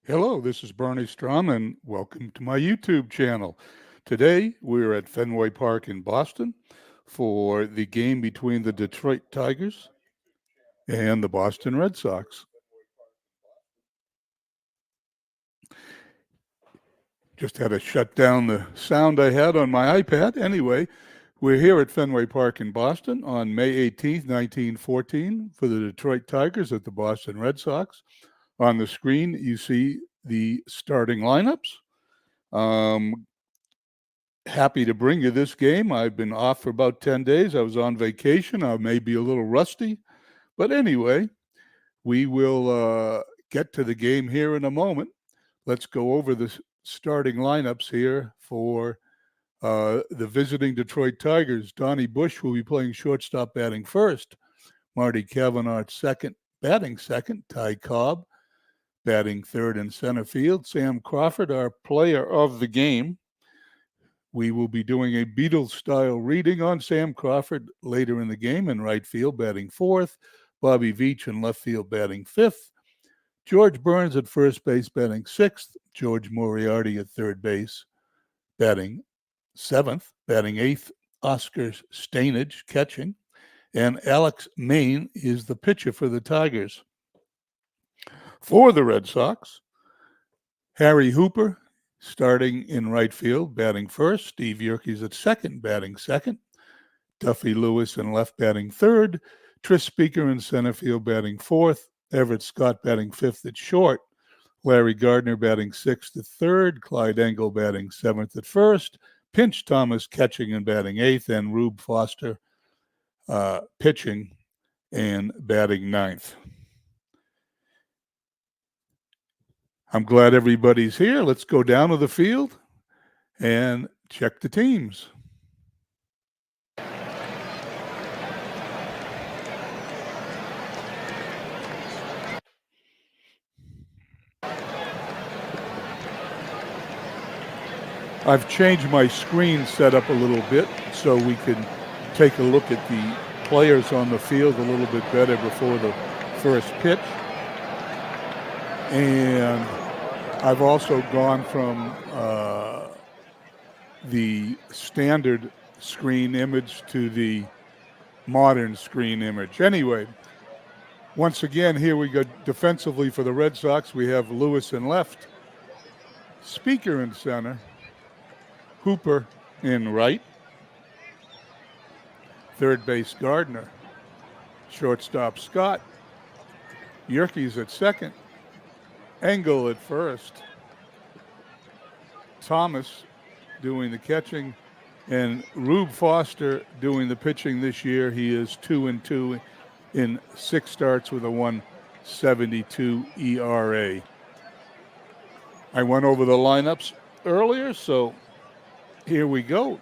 Hello, this is Bernie Strom, and welcome to my YouTube channel. Today, we're at Fenway Park in Boston for the game between the Detroit Tigers and the Boston Red Sox. Just had to shut down the sound I had on my iPad. Anyway, we're here at Fenway Park in Boston on May 18th, 1914 for the Detroit Tigers at the Boston Red Sox. On the screen, you see the starting lineups. Happy to bring you this game. I've been off for about 10 days. I was on vacation. I may be a little rusty. But anyway, we will get to the game here in a moment. Let's go over the starting lineups here for the visiting Detroit Tigers. Donnie Bush will be playing shortstop, batting first. Marty Kavanaugh batting second. Ty Cobb batting third in center field. Sam Crawford, our player of the game. We will be doing a Beatles-style reading on Sam Crawford later in the game in right field, batting fourth. Bobby Veach in left field, batting fifth. George Burns at first base, batting sixth. George Moriarty at third base, batting seventh. Batting eighth, Oscar Stainage catching. And Alex Main is the pitcher for the Tigers. For the Red Sox, Harry Hooper starting in right field, batting first. Steve Yerkes at second, batting second. Duffy Lewis in left, batting third. Tris Speaker in center field, batting fourth. Everett Scott batting fifth at short. Larry Gardner batting sixth at third. Clyde Engel batting seventh at first. Pinch Thomas catching and batting eighth. And Rube Foster pitching and batting ninth. I'm glad everybody's here. Let's go down to the field and check the teams. I've changed my screen setup a little bit so we can take a look at the players on the field a little bit better before the first pitch. And I've also gone from the standard screen image to the modern screen image. Anyway, once again, here we go defensively for the Red Sox. We have Lewis in left, Speaker in center, Hooper in right, third base Gardner, shortstop Scott, Yerkes at second, Engel at first, Thomas doing the catching, and Rube Foster doing the pitching this year. He is 2-2 in 6 starts with a 1.72 ERA. I went over the lineups earlier, so here we go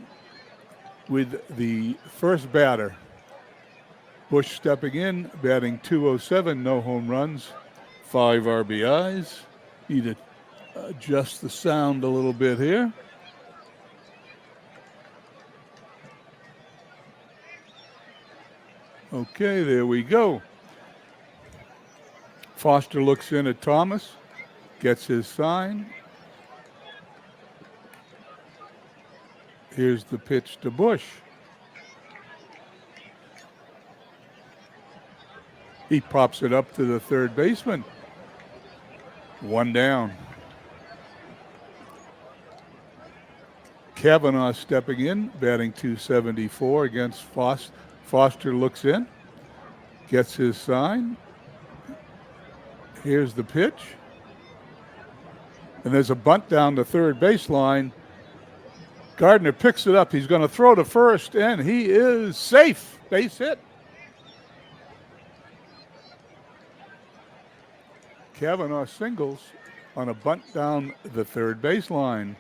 with the first batter. Bush stepping in, batting .207, no home runs, 5 RBIs. Need to adjust the sound a little bit here. Okay, there we go. Foster looks in at Thomas, gets his sign. Here's the pitch to Bush. He pops it up to the third baseman. 1 down. Kavanaugh stepping in, batting .274 against Foster. Foster looks in, gets his sign. Here's the pitch. And there's a bunt down the third baseline. Gardner picks it up. He's going to throw to first, and he is safe. Base hit. Kavanaugh singles on a bunt down the third baseline.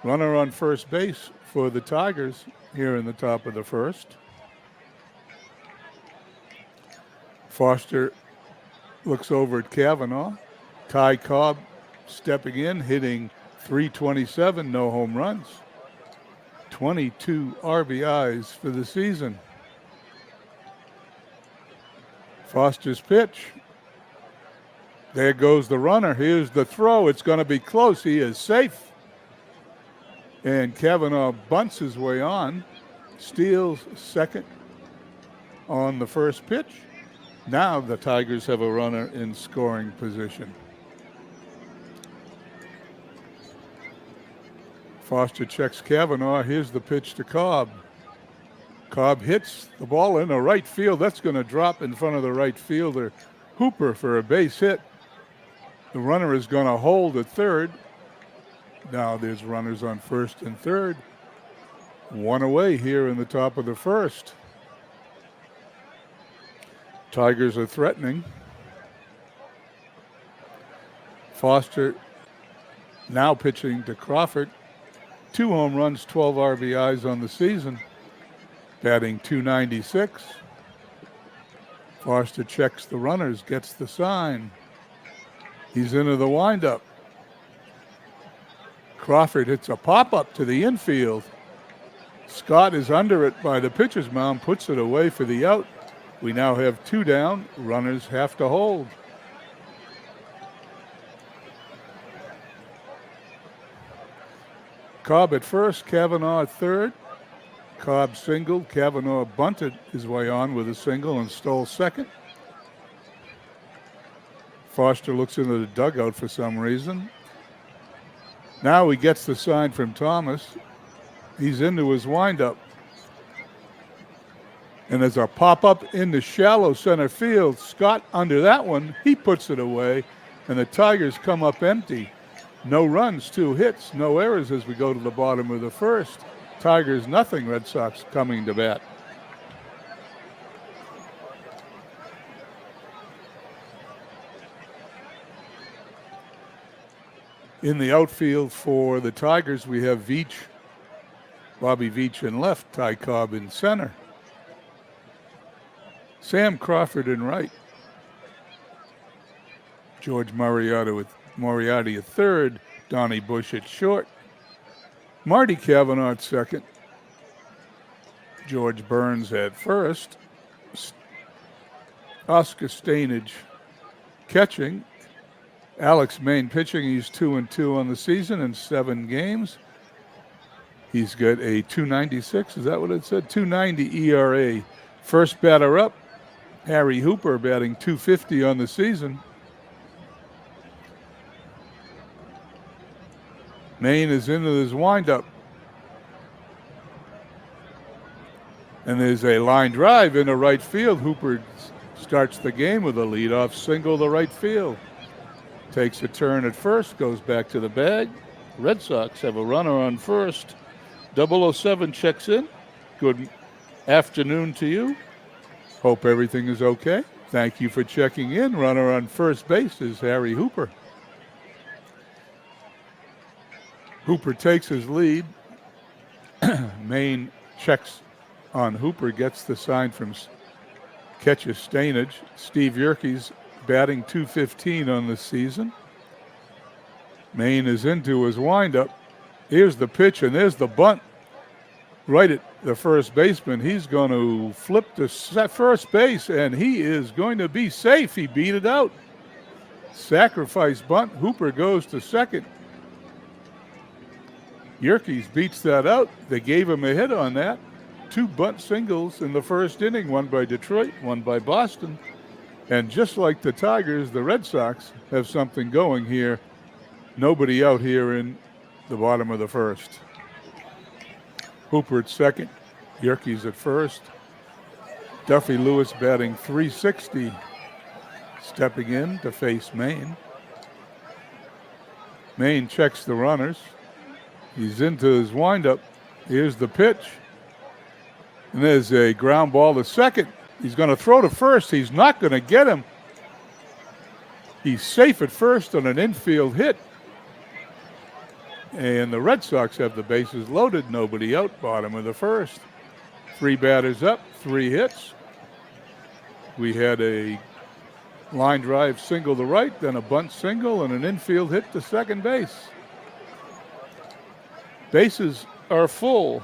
Runner on first base for the Tigers here in the top of the first. Foster looks over at Kavanaugh. Ty Cobb stepping in, hitting .327, no home runs. 22 RBIs for the season. Foster's pitch. There goes the runner. Here's the throw. It's going to be close. He is safe. And Kavanaugh bunts his way on, steals second on the first pitch. Now the Tigers have a runner in scoring position. Foster checks Kavanaugh. Here's the pitch to Cobb. Cobb hits the ball in the right field. That's going to drop in front of the right fielder, Hooper, for a base hit. The runner is going to hold at third. Now there's runners on first and third. One away here in the top of the first. Tigers are threatening. Foster now pitching to Crawford. 2 home runs, 12 RBIs on the season. Batting .296. Foster checks the runners, gets the sign. He's into the windup. Crawford hits a pop-up to the infield. Scott is under it by the pitcher's mound, puts it away for the out. We now have 2 down. Runners have to hold. Cobb at first, Kavanaugh at third. Cobb singled. Kavanaugh bunted his way on with a single and stole second. Foster looks into the dugout for some reason. Now he gets the sign from Thomas. He's into his windup. And there's a pop-up in the shallow center field. Scott under that one. He puts it away. And the Tigers come up empty. No runs, 2 hits, no errors as we go to the bottom of the first. Tigers nothing, Red Sox coming to bat. In the outfield for the Tigers, we have Veach, Bobby Veach in left, Ty Cobb in center. Sam Crawford in right. George Moriarty at third, Donnie Bush at short. Marty Kavanaugh at second. George Burns at first. Oscar Stainage catching. Alex Main pitching. He's 2-2 on the season in 7 games. He's got a .296. Is that what it said? .290 ERA. First batter up, Harry Hooper, batting .250 on the season. Main is into his windup. And there's a line drive into right field. Hooper starts the game with a leadoff single to right field. Takes a turn at first, goes back to the bag. Red Sox have a runner on first. 007 checks in. Good afternoon to you. Hope everything is okay. Thank you for checking in. Runner on first base is Harry Hooper. Hooper takes his lead. Main checks on Hooper, gets the sign from catcher Stainage. Steve Yerke's batting .215 on the season. Main is into his windup. Here's the pitch, and there's the bunt right at the first baseman. He's going to flip to first base, and he is going to be safe. He beat it out. Sacrifice bunt. Hooper goes to second. Yerkes beats that out. They gave him a hit on that. 2 bunt singles in the first inning, one by Detroit, one by Boston. And just like the Tigers, the Red Sox have something going here. Nobody out here in the bottom of the first. Hooper at second, Yerkes at first. Duffy Lewis batting .360, stepping in to face Maine. Maine checks the runners. He's into his windup. Here's the pitch. And there's a ground ball to second. He's going to throw to first. He's not going to get him. He's safe at first on an infield hit. And the Red Sox have the bases loaded. Nobody out, bottom of the first. 3 batters up, 3 hits. We had a line drive single to right, then a bunt single, and an infield hit to second base. Bases are full.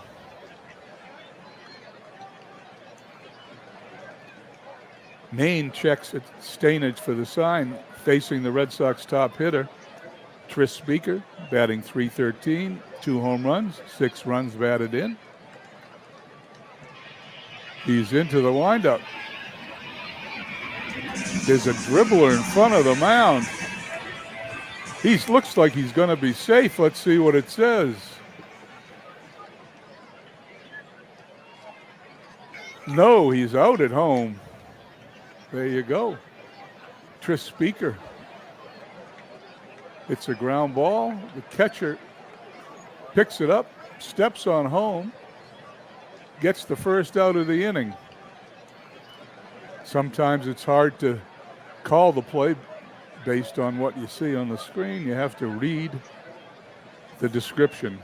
Maine checks at Stainage for the sign, facing the Red Sox top hitter, Tris Speaker, batting .313, 2 home runs, 6 runs batted in. He's into the windup. There's a dribbler in front of the mound. He looks like he's going to be safe. Let's see what it says. No, he's out at home. There you go. Tris Speaker. It's a ground ball. The catcher picks it up, steps on home, gets the first out of the inning. Sometimes it's hard to call the play based on what you see on the screen. You have to read the description.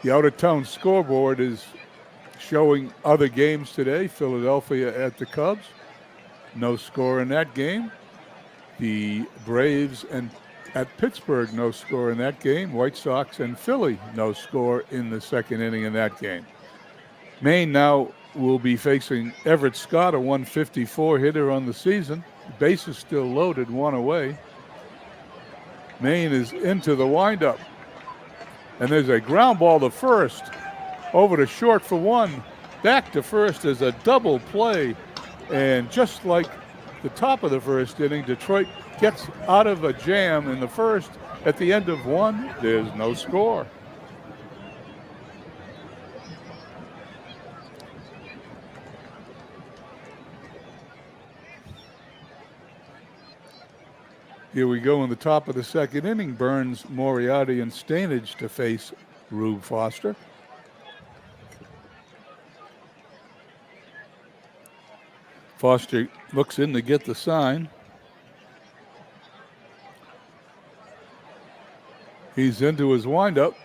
The out-of-town scoreboard is showing other games today. Philadelphia at the Cubs. No score in that game. The Braves and at Pittsburgh, no score in that game. White Sox and Philly, no score in the second inning in that game. Maine now will be facing Everett Scott, a 154 hitter on the season. The base is still loaded, 1 away. Maine is into the windup. And there's a ground ball to first. Over to short for 1. Back to first is a double play. And just like the top of the first inning, Detroit gets out of a jam in the first. At the end of 1, there's no score. Here we go in the top of the second inning. Burns, Moriarty, and Stainage to face Rube Foster. Foster looks in to get the sign. He's into his windup.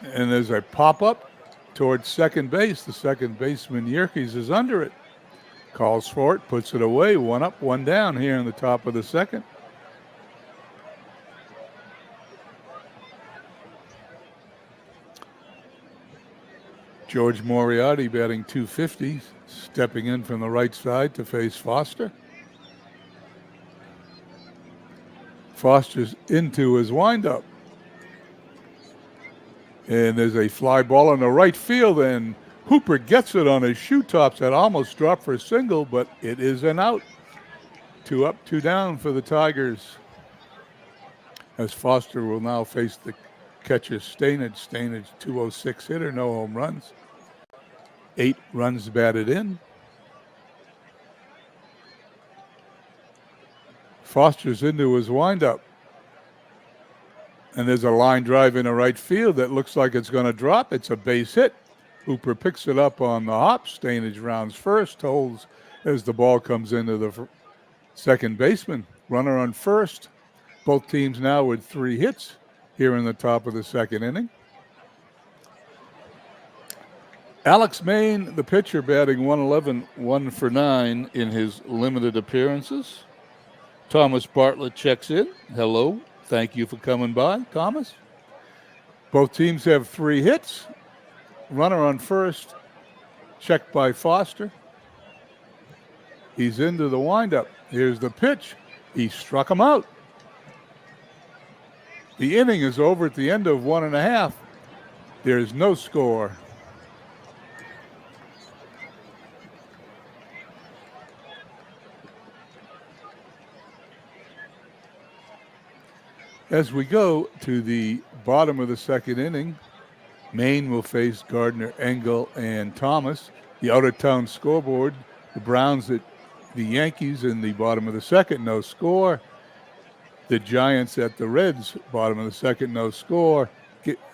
And there's a pop-up towards second base. The second baseman, Yerkes, is under it. Calls for it, puts it away. 1 up, 1 down here in the top of the second. George Moriarty batting .250, stepping in from the right side to face Foster. Foster's into his windup. And there's a fly ball in the right field, and Hooper gets it on his shoe tops. That almost dropped for a single, but it is an out. 2 up, 2 down for the Tigers. As Foster will now face the catcher Stainage. Stainage, 206 hitter, no home runs. 8 runs batted in. Foster's into his windup. And there's a line drive in the right field that looks like it's going to drop. It's a base hit. Hooper picks it up on the hop. Stainage rounds first, holds as the ball comes into the second baseman. Runner on first. Both teams now with 3 hits here in the top of the second inning. Alex Maine, the pitcher, batting .111, 1 for 9 in his limited appearances. Thomas Bartlett checks in. Hello. Thank you for coming by, Thomas. Both teams have 3 hits. Runner on first, checked by Foster. He's into the windup. Here's the pitch. He struck him out. The inning is over at the end of 1.5. There's no score. As we go to the bottom of the second inning, Maine will face Gardner, Engel, and Thomas. The out-of-town scoreboard, the Browns at the Yankees in the bottom of the second, no score. The Giants at the Reds, bottom of the second, no score.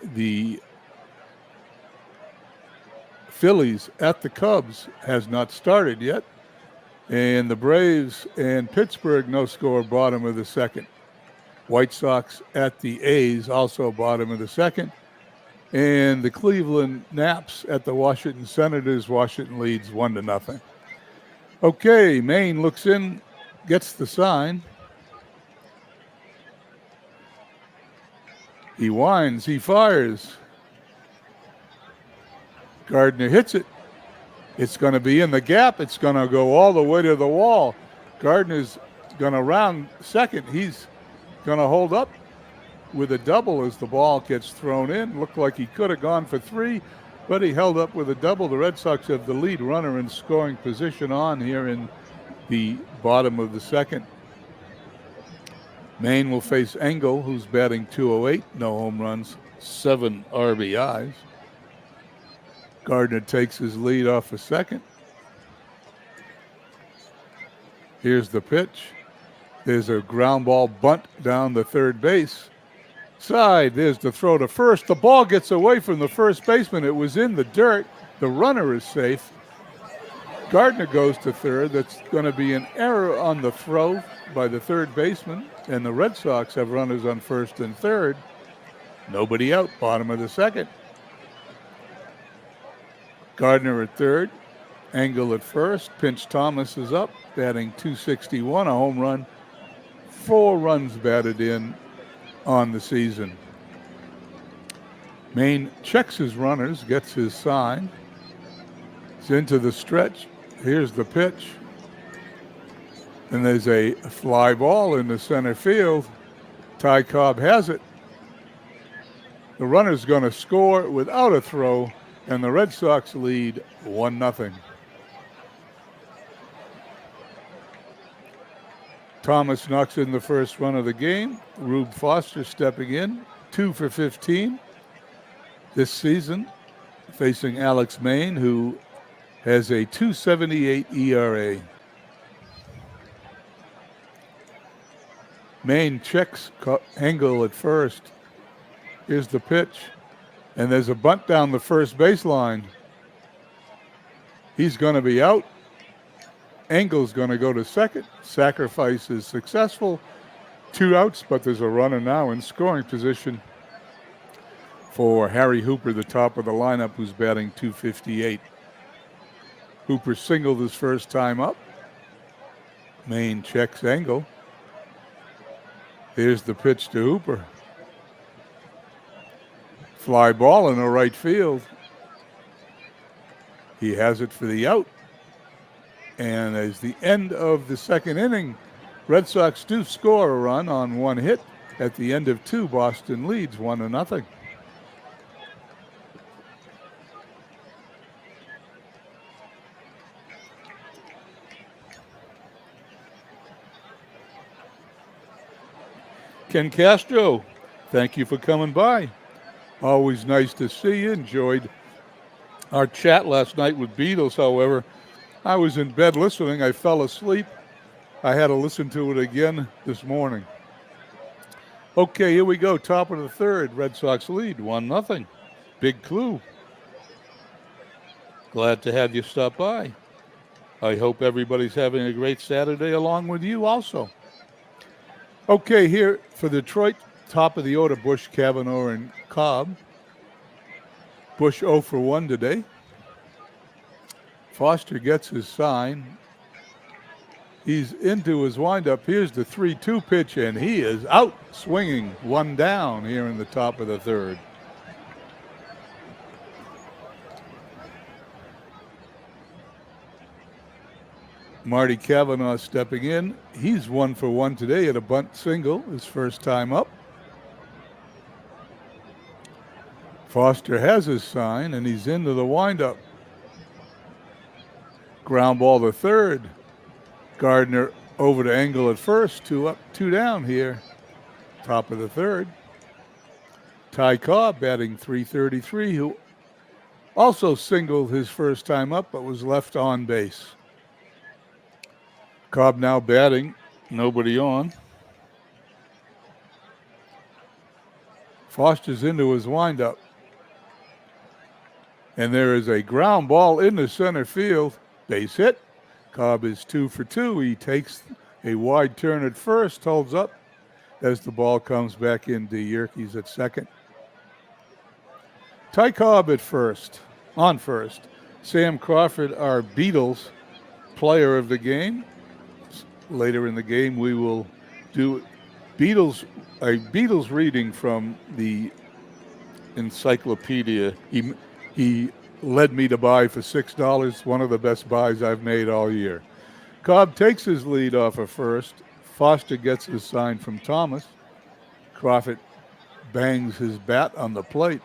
The Phillies at the Cubs has not started yet. And the Braves and Pittsburgh, no score, bottom of the second. White Sox at the A's, also bottom of the second. And the Cleveland Naps at the Washington Senators. Washington leads 1-0. Okay, Maine looks in, gets the sign. He winds, he fires. Gardner hits it. It's going to be in the gap. It's going to go all the way to the wall. Gardner's going to round second. He's going to hold up with a double as the ball gets thrown in. Looked like he could have gone for 3, but he held up with a double. The Red Sox have the lead runner in scoring position on here in the bottom of the second. Maine will face Engel, who's batting .208, no home runs, 7 RBIs. Gardner takes his lead off a second. Here's the pitch. There's a ground ball bunt down the third base side. There's the throw to first. The ball gets away from the first baseman. It was in the dirt. The runner is safe. Gardner goes to third. That's going to be an error on the throw by the third baseman. And the Red Sox have runners on first and third. Nobody out, bottom of the second. Gardner at third. Engel at first. Pinch Thomas is up, batting .261, a home run. 4 runs batted in on the season. Maine checks his runners, gets his sign. He's into the stretch. Here's the pitch. And there's a fly ball in the center field. Ty Cobb has it. The runner's going to score without a throw, and the Red Sox lead 1-0. Thomas knocks in the first run of the game. Rube Foster stepping in, 2 for 15 this season, facing Alex Maine, who has a .278 ERA. Maine checks Engel at first. Here's the pitch, and there's a bunt down the first baseline. He's going to be out. Engel's going to go to second. Sacrifice is successful. 2 outs, but there's a runner now in scoring position for Harry Hooper, the top of the lineup, who's batting .258. Hooper singled his first time up. Maine checks Engel. Here's the pitch to Hooper. Fly ball in the right field. He has it for the out. And as the end of the second inning, Red Sox do score a run on 1 hit. At the end of 2, Boston leads 1-0. Ken Castro, thank you for coming by. Always nice to see you. Enjoyed our chat last night with Beatles. However, I was in bed listening. I fell asleep. I had to listen to it again this morning. Okay, here we go. Top of the third. Red Sox lead 1-0. Big clue. Glad to have you stop by. I hope everybody's having a great Saturday along with you also. Okay, here for Detroit, top of the order, Bush, Cavanaugh, and Cobb. Bush 0 for 1 today. Foster gets his sign. He's into his windup. Here's the 3-2 pitch, and he is out swinging, 1 down here in the top of the third. Marty Cavanaugh stepping in. He's 1 for 1 today at a bunt single, his first time up. Foster has his sign, and he's into the windup. Ground ball to third. Gardner over to Engel at first. 2 up, 2 down here. Top of the third. Ty Cobb batting .333, who also singled his first time up but was left on base. Cobb now batting, nobody on. Foster's into his windup. And there is a ground ball in the center field. Base hit. Cobb is 2 for 2. He takes a wide turn at first, holds up as the ball comes back into Yerkes at second. Ty Cobb at first, on first. Sam Crawford, our Beatles player of the game. Later in the game, we will do a Beatles reading from the encyclopedia. He led me to buy for $6. One of the best buys I've made all year. Cobb takes his lead off of first. Foster gets his sign from Thomas. Crawford bangs his bat on the plate.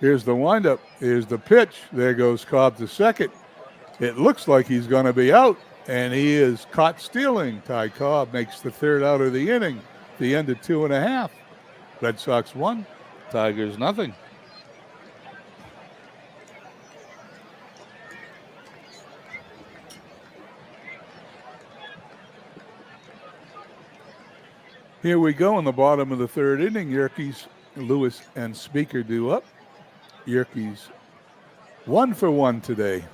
Here's the windup. Here's the pitch. There goes Cobb to second. It looks like he's going to be out, and he is caught stealing. Ty Cobb makes the third out of the inning. The end of 2.5. Red Sox 1, Tigers nothing. Here we go in the bottom of the third inning. Yerkes, Lewis, and Speaker due up. Yerkes 1 for 1 today.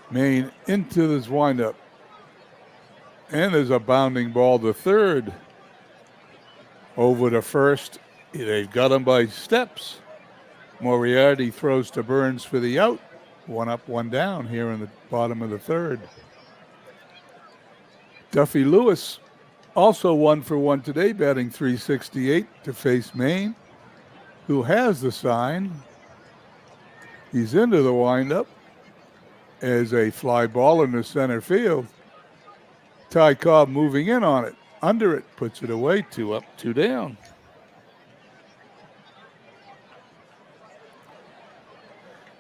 Maine into this windup. And there's a bounding ball to third. Over to first. They've got him by steps. Moriarty throws to Burns for the out. 1 up, 1 down here in the bottom of the third. Duffy Lewis also 1 for 1 today, batting .368 to face Maine, who has the sign. He's into the windup as a fly ball in the center field. Ty Cobb moving in on it. Under it, puts it away. 2 up, 2 down.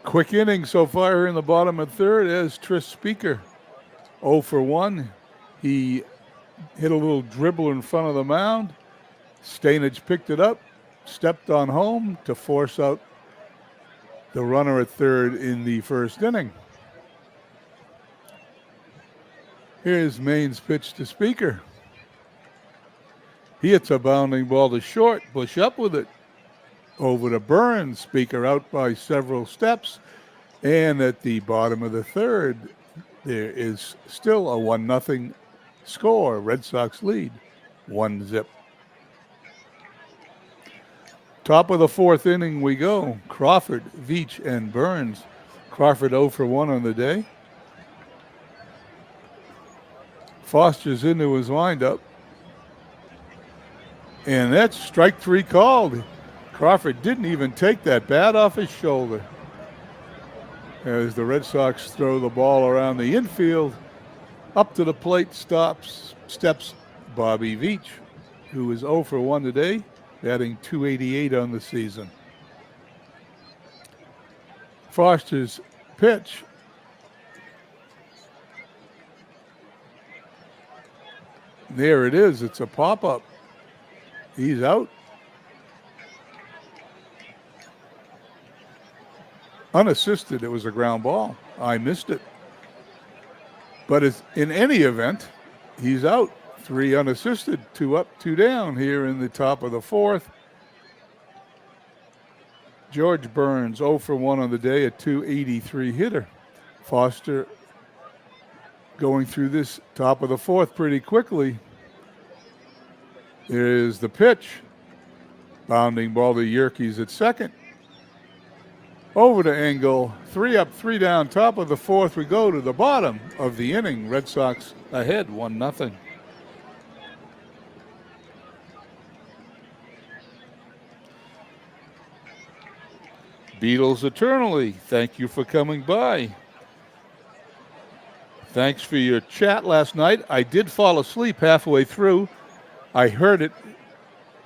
Quick inning so far here in the bottom of third as Tris Speaker 0 for 1. He hit a little dribble in front of the mound. Stainage picked it up, stepped on home to force out the runner at third in the first inning. Here's Maine's pitch to Speaker. He hits a bounding ball to short. Bush up with it. Over to Burns. Speaker out by several steps. And at the bottom of the third, there is still a 1-0 score. Red Sox lead 1-0. Top of the fourth inning we go. Crawford, Veach, and Burns. Crawford 0 for 1 on the day. Foster's into his windup. And that's strike 3 called. Crawford didn't even take that bat off his shoulder. As the Red Sox throw the ball around the infield, up to the plate steps Bobby Veach, who is 0 for 1 today, batting .288 on the season. Foster's pitch. There it is. It's a pop-up. He's out. Unassisted. It was a ground ball. I missed it. But it's, in any event, he's out. 3 unassisted. 2 up, 2 down here in the top of the fourth. George Burns 0 for 1 on the day, a .283 hitter. Foster going through this top of the fourth pretty quickly. There's the pitch. Bounding ball to Yerkes at second. Over to Engel. 3 up, 3 down. Top of the fourth. We go to the bottom of the inning. Red Sox ahead 1-0. Beatles eternally, thank you for coming by. Thanks for your chat last night. I did fall asleep halfway through. I heard it,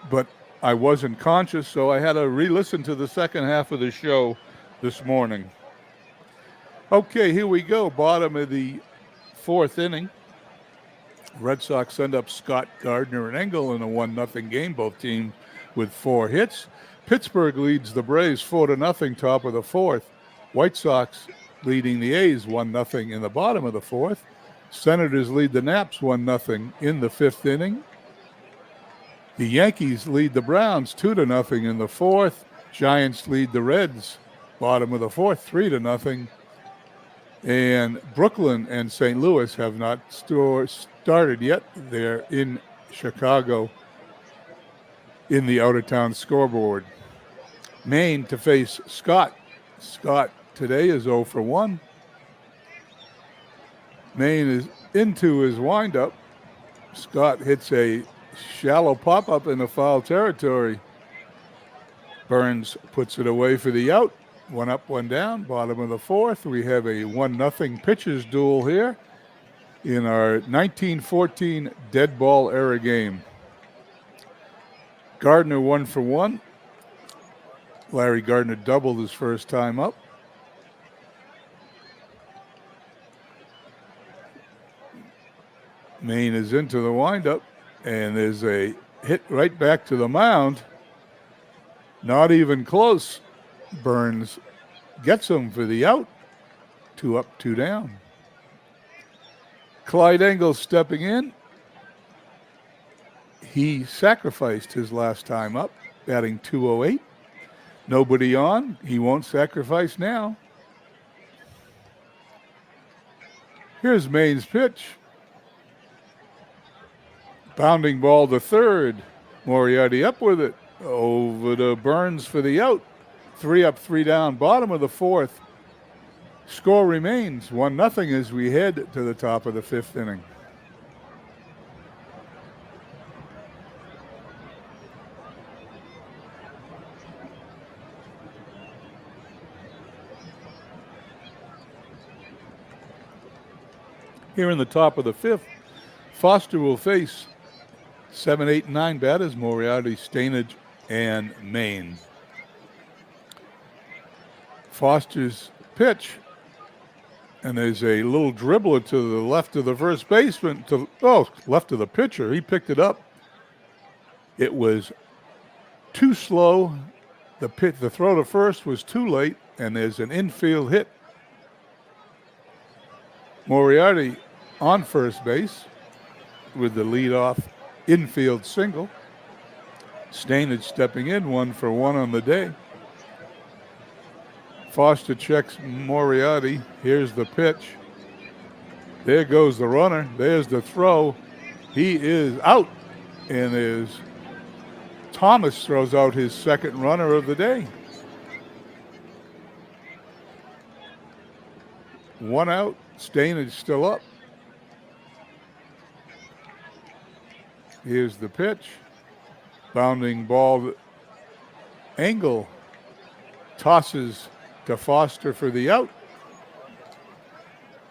but I wasn't conscious, so I had to re-listen to the second half of the show this morning. Okay, here we go. Bottom of the fourth inning. Red Sox send up Scott, Gardner, and Engel in a 1-0 game, both teams with 4 hits. Pittsburgh leads the Braves 4-0, top of the fourth. White Sox leading the A's 1-0 in the bottom of the fourth. Senators lead the Naps 1-0 in the fifth inning. The Yankees lead the Browns 2-0 in the fourth. Giants lead the Reds, bottom of the fourth, 3-0. And Brooklyn and St. Louis have not started yet. They're in Chicago in the out-of-town scoreboard. Maine to face Scott. Scott today is 0 for 1. Maine is into his windup. Scott hits a shallow pop-up in the foul territory. Burns puts it away for the out. 1 up, 1 down, bottom of the 4th. We have a 1-0 pitchers duel here in our 1914 dead ball era game. Gardner 1 for 1. Larry Gardner doubled his first time up. Maine is into the windup, and there's a hit right back to the mound. Not even close. Burns gets him for the out. 2 up, 2 down. Clyde Engel stepping in. He sacrificed his last time up, batting .208. Nobody on. He won't sacrifice now. Here's Maine's pitch. Bounding ball to third. Moriarty up with it. Over to Burns for the out. 3 up, 3 down, bottom of the 4th. Score remains 1-0 as we head to the top of the 5th inning. Here in the top of the 5th, Foster will face 7, 8, and 9 batters, Moriarty, Stainage, and Maine. Foster's pitch, and there's a little dribbler to the left of the first baseman, left of the pitcher. He picked it up. It was too slow. The throw to first was too late, and there's an infield hit. Moriarty on first base with the leadoff infield single. Stainage stepping in, 1 for 1 on the day. Foster checks Moriarty. Here's the pitch. There goes the runner. There's the throw. He is out. And Thomas throws out his second runner of the day. 1 out. Stainage still up. Here's the pitch. Bounding ball. Engel tosses to Foster for the out.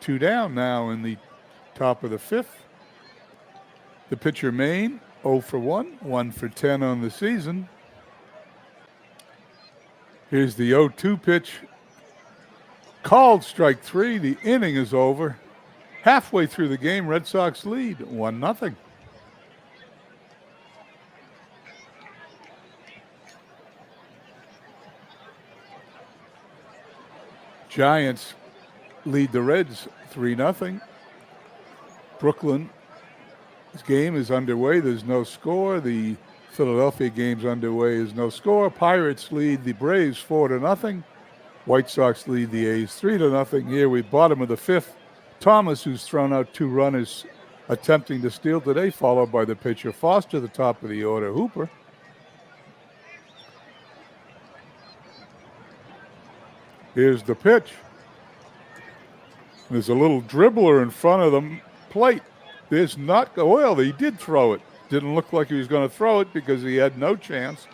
2 down now in the top of the 5th. The pitcher Maine, 0 for 1, 1 for 10 on the season. Here's the 0-2 pitch. Called strike 3. The inning is over. Halfway through the game, Red Sox lead 1-0. Giants lead the Reds 3-0. Brooklyn's game is underway. There's no score. The Philadelphia game's underway. Is no score. Pirates lead the Braves 4-0. White Sox lead the A's 3-0. Here we bottom of the 5th. Thomas, who's thrown out 2 runners, attempting to steal today, followed by the pitcher Foster, the top of the order, Hooper. Here's the pitch. There's a little dribbler in front of the plate. There's not, well, he did throw it. Didn't look like he was going to throw it because he had no chance.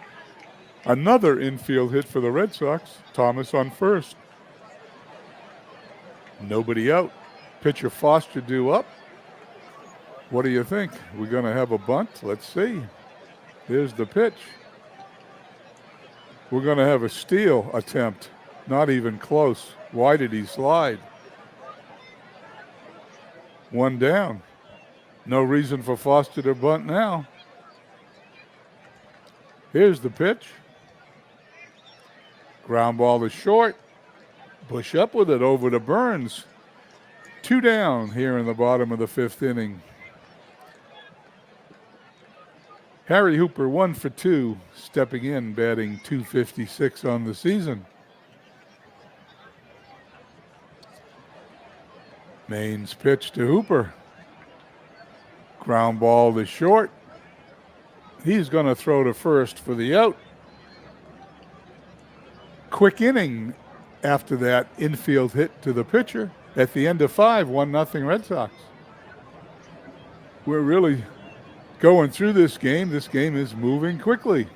Another infield hit for the Red Sox. Thomas on first. Nobody out. Pitcher Foster due up. What do you think? We're going to have a bunt? Let's see. Here's the pitch. We're going to have a steal attempt. Not even close. Why did he slide? 1 down. No reason for Foster to bunt now. Here's the pitch. Ground ball to short. Bush up with it over to Burns. 2 down here in the bottom of the 5th inning. Harry Hooper 1 for 2, stepping in, batting .256 on the season. Maine's pitch to Hooper. Ground ball to short. He's going to throw to first for the out. Quick inning after that infield hit to the pitcher. At the end of 5, 1-0 Red Sox. We're really going through this game. This game is moving quickly.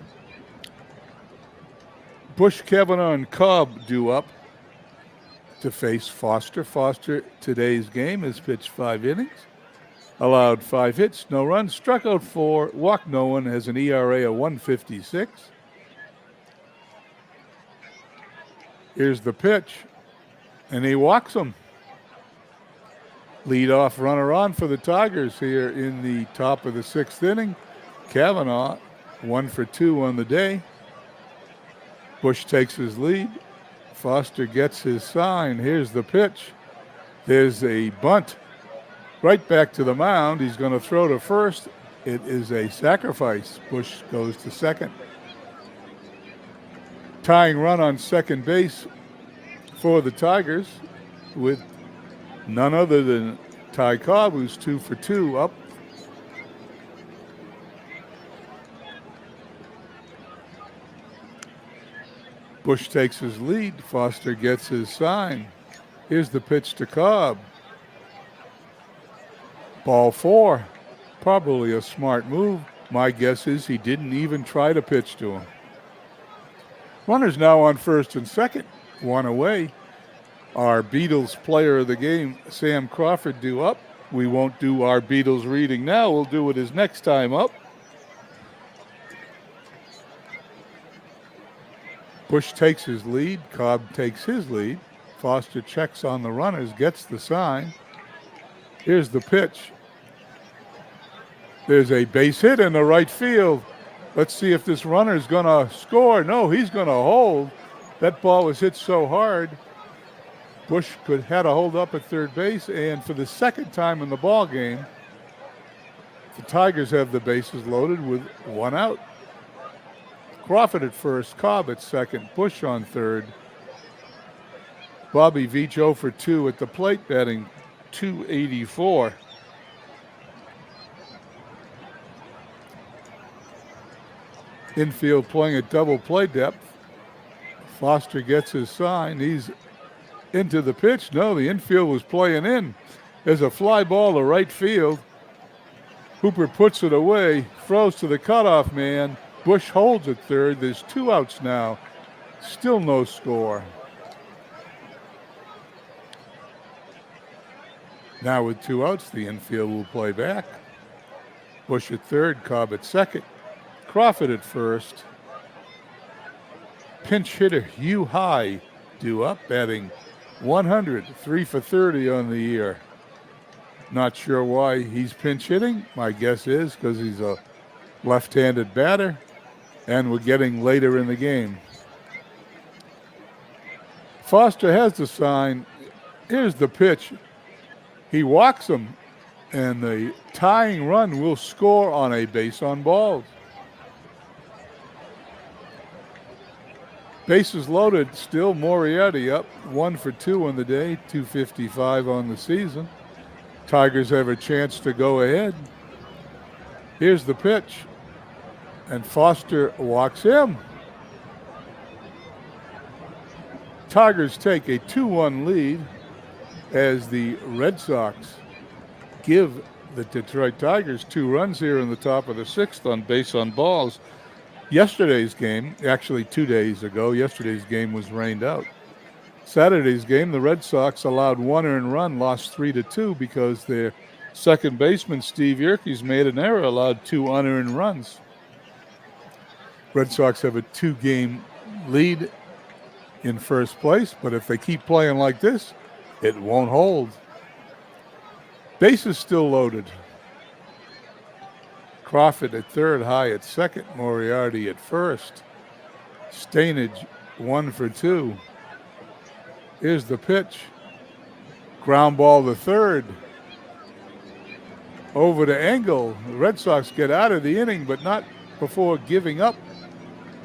Bush, Kavanaugh, and Cobb due up to face Foster. Foster, today's game, has pitched 5 innings, allowed 5 hits, no runs, struck out 4, walked no one, has an ERA of 1.56. Here's the pitch, and he walks him. Leadoff runner on for the Tigers here in the top of the 6th inning. Kavanaugh, 1 for 2 on the day. Bush takes his lead. Foster gets his sign. Here's the pitch. There's a bunt right back to the mound. He's going to throw to first. It is a sacrifice. Bush goes to second. Tying run on second base for the Tigers with none other than Ty Cobb, who's 2 for 2 up. Bush takes his lead. Foster gets his sign. Here's the pitch to Cobb. Ball 4. Probably a smart move. My guess is he didn't even try to pitch to him. Runners now on first and second. 1 away. Our Beatles player of the game, Sam Crawford, due up. We won't do our Beatles reading now. We'll do it his next time up. Bush takes his lead. Cobb takes his lead. Foster checks on the runners, gets the sign. Here's the pitch. There's a base hit in the right field. Let's see if this runner's going to score. No, he's going to hold. That ball was hit so hard. Bush had to hold up at third base, and for the second time in the ball game, the Tigers have the bases loaded with 1 out. Crawford at first, Cobb at second, Bush on third. Bobby Veach 0 for 2 at the plate, batting .284. Infield playing at double play depth. Foster gets his sign. He's into the pitch. No, the infield was playing in. There's a fly ball to right field. Hooper puts it away, throws to the cutoff man. Bush holds at third. There's 2 outs now. Still no score. Now with 2 outs, the infield will play back. Bush at third, Cobb at second. Crawford at first. Pinch hitter Hugh High due up, batting 100, 3 for 30 on the year. Not sure why he's pinch hitting. My guess is because he's a left-handed batter, and we're getting later in the game. Foster has the sign. Here's the pitch. He walks him, and the tying run will score on a base on balls. Bases loaded, still Moriarty up, 1 for 2 on the day, 255 on the season. Tigers have a chance to go ahead. Here's the pitch, and Foster walks him. Tigers take a 2-1 lead as the Red Sox give the Detroit Tigers 2 runs here in the top of the 6th on base on balls. Yesterday's game, actually 2 days ago, yesterday's game was rained out. Saturday's game, the Red Sox allowed 1 earned run, lost 3-2 because their second baseman, Steve Yerkes, made an error, allowed 2 unearned runs. Red Sox have a 2-game lead in first place, but if they keep playing like this, it won't hold. Bases still loaded. Crawford at third, High at second, Moriarty at first. Stainage 1 for 2. Here's the pitch. Ground ball to third. Over to Engel. The Red Sox get out of the inning, but not before giving up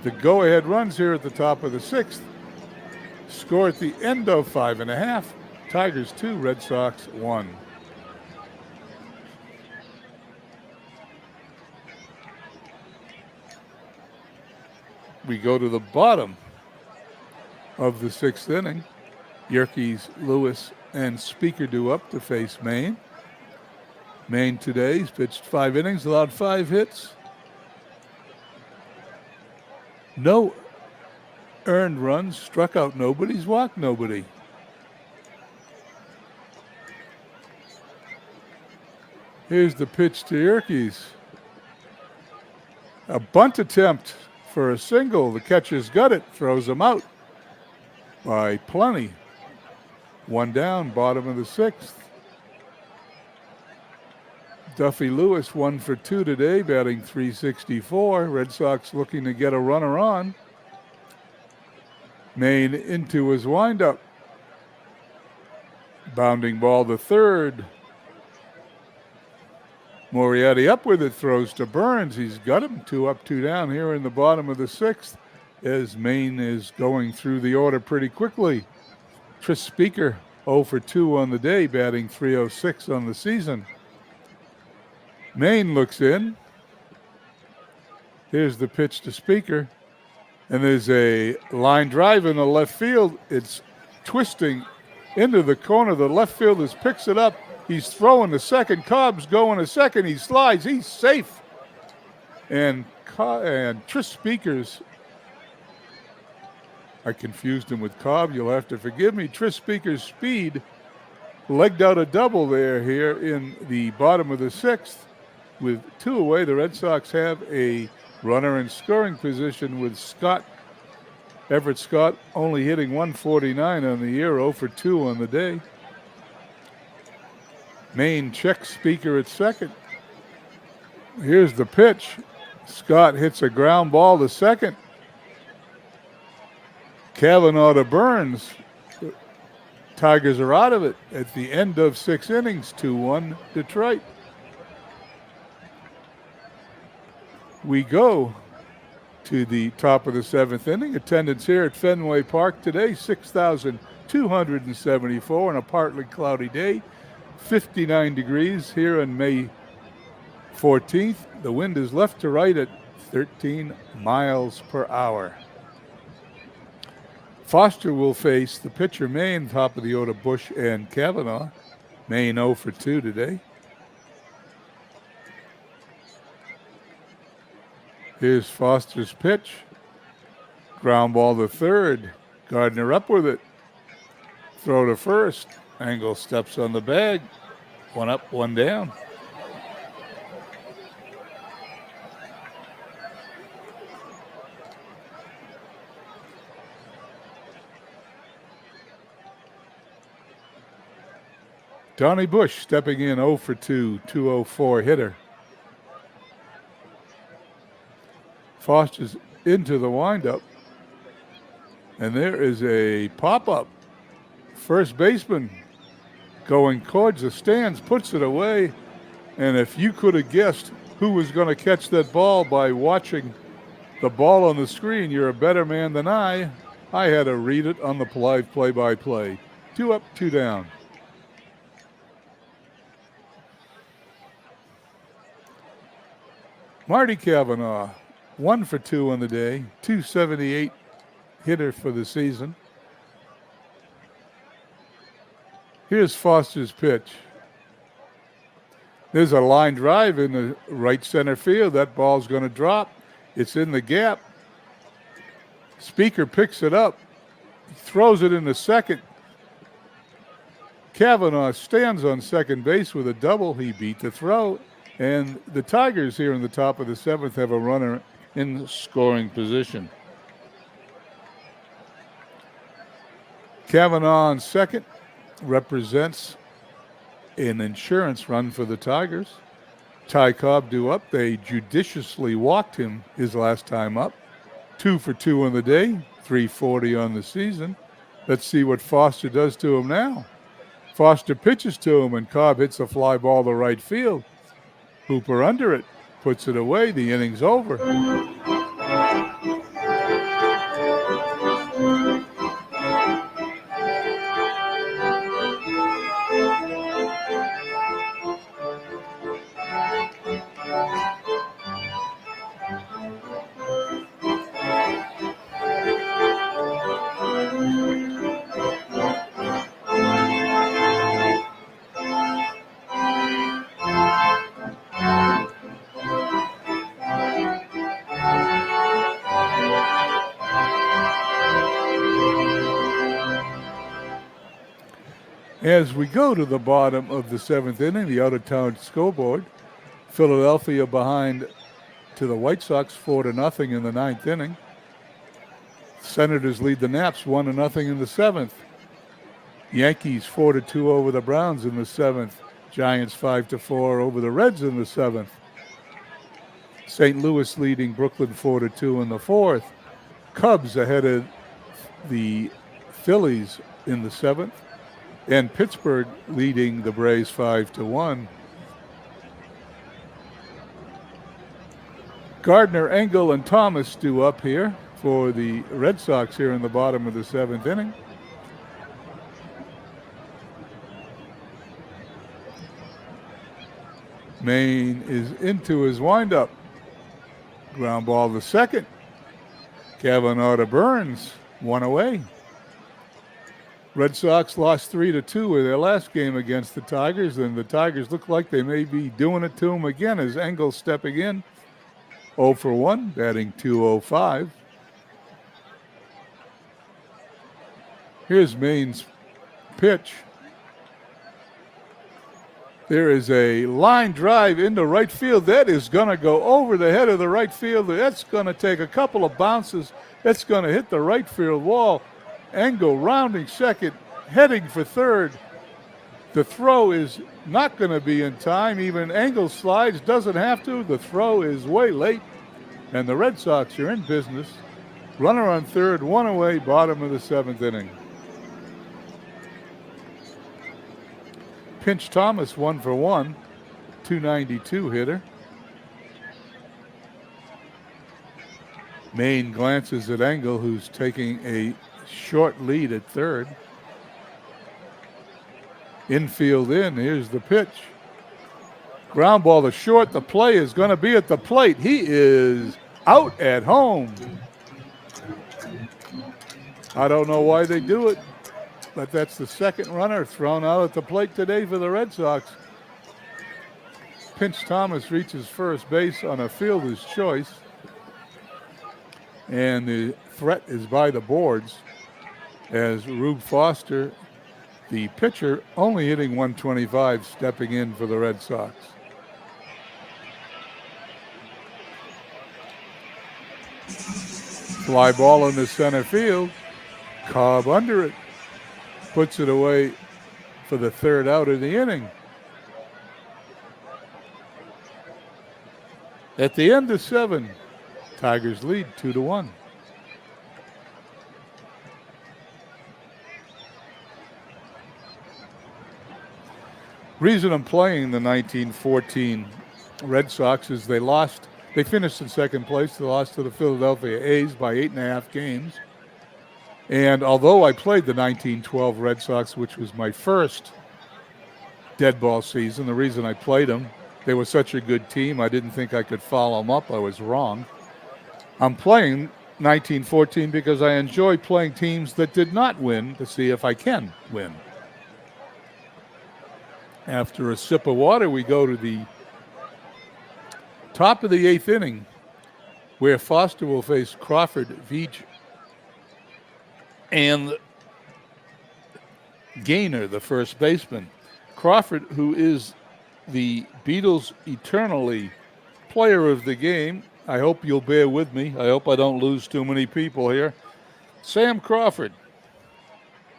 the go-ahead runs here at the top of the 6th. Score at the end of 5.5. Tigers 2, Red Sox 1. We go to the bottom of the 6th inning. Yerkes, Lewis, and Speaker due up to face Maine. Maine today's pitched 5 innings, allowed 5 hits. No earned runs, struck out nobody, walked nobody. Here's the pitch to Yerkes. A bunt attempt for a single. The catcher's got it, throws him out by plenty. One down, bottom of the sixth. Duffy Lewis 1 for 2 today, batting .364. Red Sox looking to get a runner on. Maine into his windup. Bounding ball to third. Moriarty up with it, throws to Burns. He's got him, 2 up, 2 down here in the bottom of the sixth as Maine is going through the order pretty quickly. Tris Speaker 0 for 2 on the day, batting .306 on the season. Maine looks in. Here's the pitch to Speaker. And there's a line drive in the left field. It's twisting into the corner. The left fielder picks it up. He's throwing to second. Cobb's going to second. He slides. He's safe. And Tris Speaker's, I confused him with Cobb. You'll have to forgive me. Tris Speaker's speed legged out a double here in the bottom of the sixth. With 2 away, the Red Sox have a runner in scoring position with Everett Scott only hitting .149 on the year, 0 for 2 on the day. Maine checks Speaker at second. Here's the pitch. Scott hits a ground ball to second. Kavanaugh to Burns. Tigers are out of it at the end of 6 innings, 2-1 Detroit. We go to the top of the 7th inning. Attendance here at Fenway Park today, 6,274 on a partly cloudy day. 59 degrees here on May 14th. The wind is left to right at 13 miles per hour. Foster will face the pitcher Maine, top of the order Bush and Kavanaugh. Maine 0 for 2 today. Here's Foster's pitch. Ground ball to third. Gardner up with it. Throw to first. Angle steps on the bag. 1 up, 1 down. Donnie Bush stepping in 0 for 2, 204 hitter. Foster's into the windup. And there is a pop-up. First baseman going towards the stands, puts it away. And if you could have guessed who was going to catch that ball by watching the ball on the screen, you're a better man than I. I had to read it on the live play-by-play. 2 up, 2 down. Marty Kavanaugh, 1 for 2 on the day, 278 hitter for the season. Here's Foster's pitch. There's a line drive in the right center field. That ball's going to drop. It's in the gap. Speaker picks it up, throws it into second. Kavanaugh stands on second base with a double. He beat the throw. And the Tigers here in the top of the 7th have a runner in scoring position. Kavanaugh on second represents an insurance run for the Tigers. Ty Cobb due up. They judiciously walked him his last time up. 2 for 2 on the day, 340 on the season. Let's see what Foster does to him now. Foster pitches to him, and Cobb hits a fly ball to right field. Hooper under it, puts it away. The inning's over. As we go to the bottom of the 7th inning, the out-of-town scoreboard, Philadelphia behind to the White Sox 4-0 in the 9th inning. Senators lead the Naps 1-0 in the 7th. Yankees 4-2 over the Browns in the 7th. Giants 5-4 over the Reds in the 7th. St. Louis leading Brooklyn 4-2 in the 4th. Cubs ahead of the Phillies in the 7th. And Pittsburgh leading the Braves 5-1. Gardner, Engel, and Thomas due up here for the Red Sox here in the bottom of the 7th inning. Maine is into his windup. Ground ball to second. Kavanaugh to Burns, one away. Red Sox lost 3-2 in their last game against the Tigers, and the Tigers look like they may be doing it to them again as Engel stepping in. 0 for 1, batting .205. Here's Maine's pitch. There is a line drive into right field. That is going to go over the head of the right fielder. That's going to take a couple of bounces. That's going to hit the right field wall. Engel rounding second, heading for third. The throw is not going to be in time. Even Engel slides, doesn't have to. The throw is way late, and the Red Sox are in business. Runner on third, one away, bottom of the 7th inning. Pinch Thomas 1 for 1, 292 hitter. Maine glances at Engel, who's taking a short lead at third. Infield in, here's the pitch. Ground ball to short, the play is going to be at the plate. He is out at home. I don't know why they do it, but that's the second runner thrown out at the plate today for the Red Sox. Pinch Thomas reaches first base on a fielder's choice, and the threat is by the boards as Rube Foster, the pitcher, only hitting .125, stepping in for the Red Sox. Fly ball in the center field. Cobb under it. Puts it away for the third out of the inning. At the end of 7, Tigers lead 2-1. Reason I'm playing the 1914 Red Sox is they finished in second place. They lost to the Philadelphia A's by 8.5 games. And although I played the 1912 Red Sox, which was my first dead ball season, the reason I played them, they were such a good team, I didn't think I could follow them up. I was wrong. I'm playing 1914 because I enjoy playing teams that did not win to see if I can win. After a sip of water, we go to the top of the 8th inning, where Foster will face Crawford, Veach, and Gaynor, the first baseman. Crawford, who is the Beatles' eternally player of the game. I hope you'll bear with me. I hope I don't lose too many people here. Sam Crawford,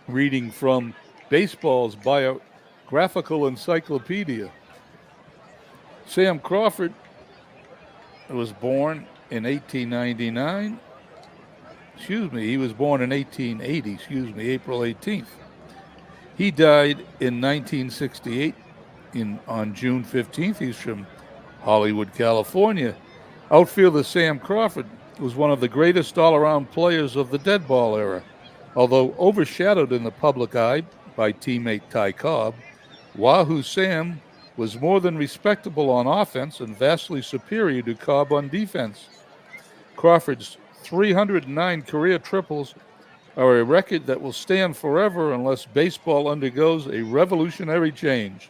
reading from Baseball's Biographical Encyclopedia. Sam Crawford was born in 1899. He was born in 1880, April 18th. He died in 1968 on June 15th. He's from Hollywood, California. Outfielder Sam Crawford was one of the greatest all-around players of the dead ball era. Although overshadowed in the public eye by teammate Ty Cobb, Wahoo Sam was more than respectable on offense and vastly superior to Cobb on defense. Crawford's 309 career triples are a record that will stand forever unless baseball undergoes a revolutionary change.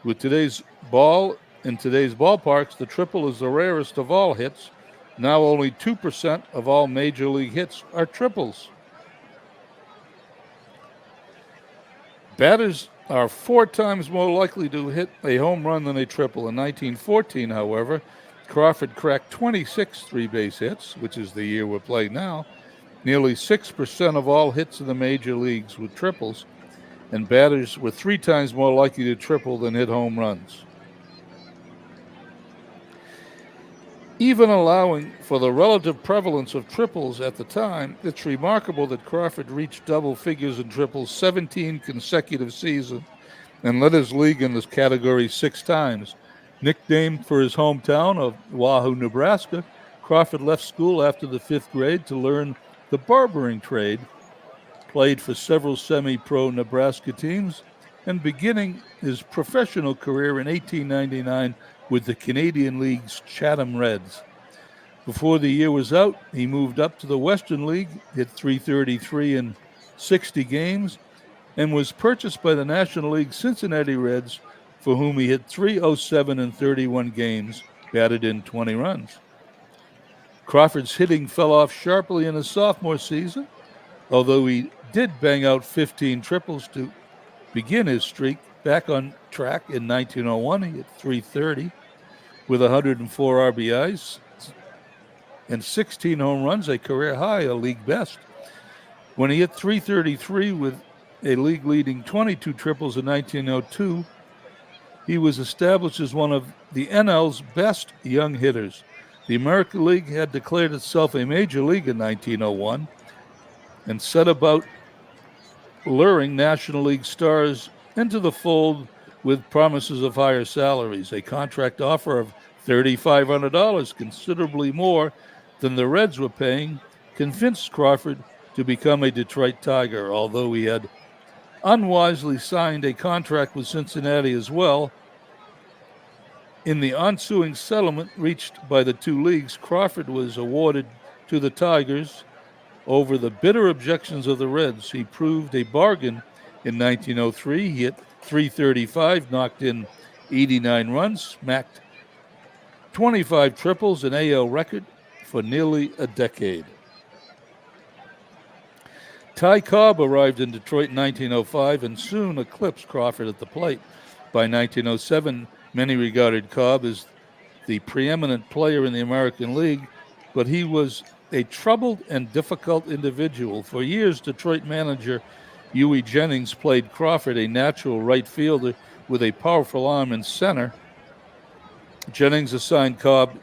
With today's ball in today's ballparks, the triple is the rarest of all hits. Now only 2% of all major league hits are triples. Batters are 4 times more likely to hit a home run than a triple. In 1914, however, Crawford cracked 26 three-base hits, which is the year we're playing now. Nearly 6% of all hits in the major leagues were triples, and batters were 3 times more likely to triple than hit home runs. Even allowing for the relative prevalence of triples at the time, it's remarkable that Crawford reached double figures in triples 17 consecutive seasons and led his league in this category 6 times. Nicknamed for his hometown of Wahoo, Nebraska, Crawford left school after the 5th grade to learn the barbering trade, played for several semi-pro Nebraska teams, and beginning his professional career in 1899 with the Canadian League's Chatham Reds. Before the year was out, he moved up to the Western League, hit .333 in 60 games, and was purchased by the National League Cincinnati Reds, for whom he hit .307 in 31 games, batted in 20 runs. Crawford's hitting fell off sharply in his sophomore season, although he did bang out 15 triples to begin his streak. Back on track in 1901, he hit .330 with 104 RBIs and 16 home runs, a career high, a league best. When he hit .333 with a league-leading 22 triples in 1902, he was established as one of the NL's best young hitters. The American League had declared itself a major league in 1901 and set about luring National League stars into the fold with promises of higher salaries. A contract offer of $3,500, considerably more than the Reds were paying, convinced Crawford to become a Detroit Tiger, although he had unwisely signed a contract with Cincinnati as well. In the ensuing settlement reached by the two leagues, Crawford was awarded to the Tigers over the bitter objections of the Reds. He proved a bargain in 1903. He hit .335, knocked in 89 runs, smacked 25 triples, an AL record for nearly a decade. Ty Cobb arrived in Detroit in 1905 and soon eclipsed Crawford at the plate. By 1907, many regarded Cobb as the preeminent player in the American League, but he was a troubled and difficult individual. For years, Detroit manager Huey Jennings played Crawford a natural right fielder with a powerful arm in center. Jennings assigned Cobb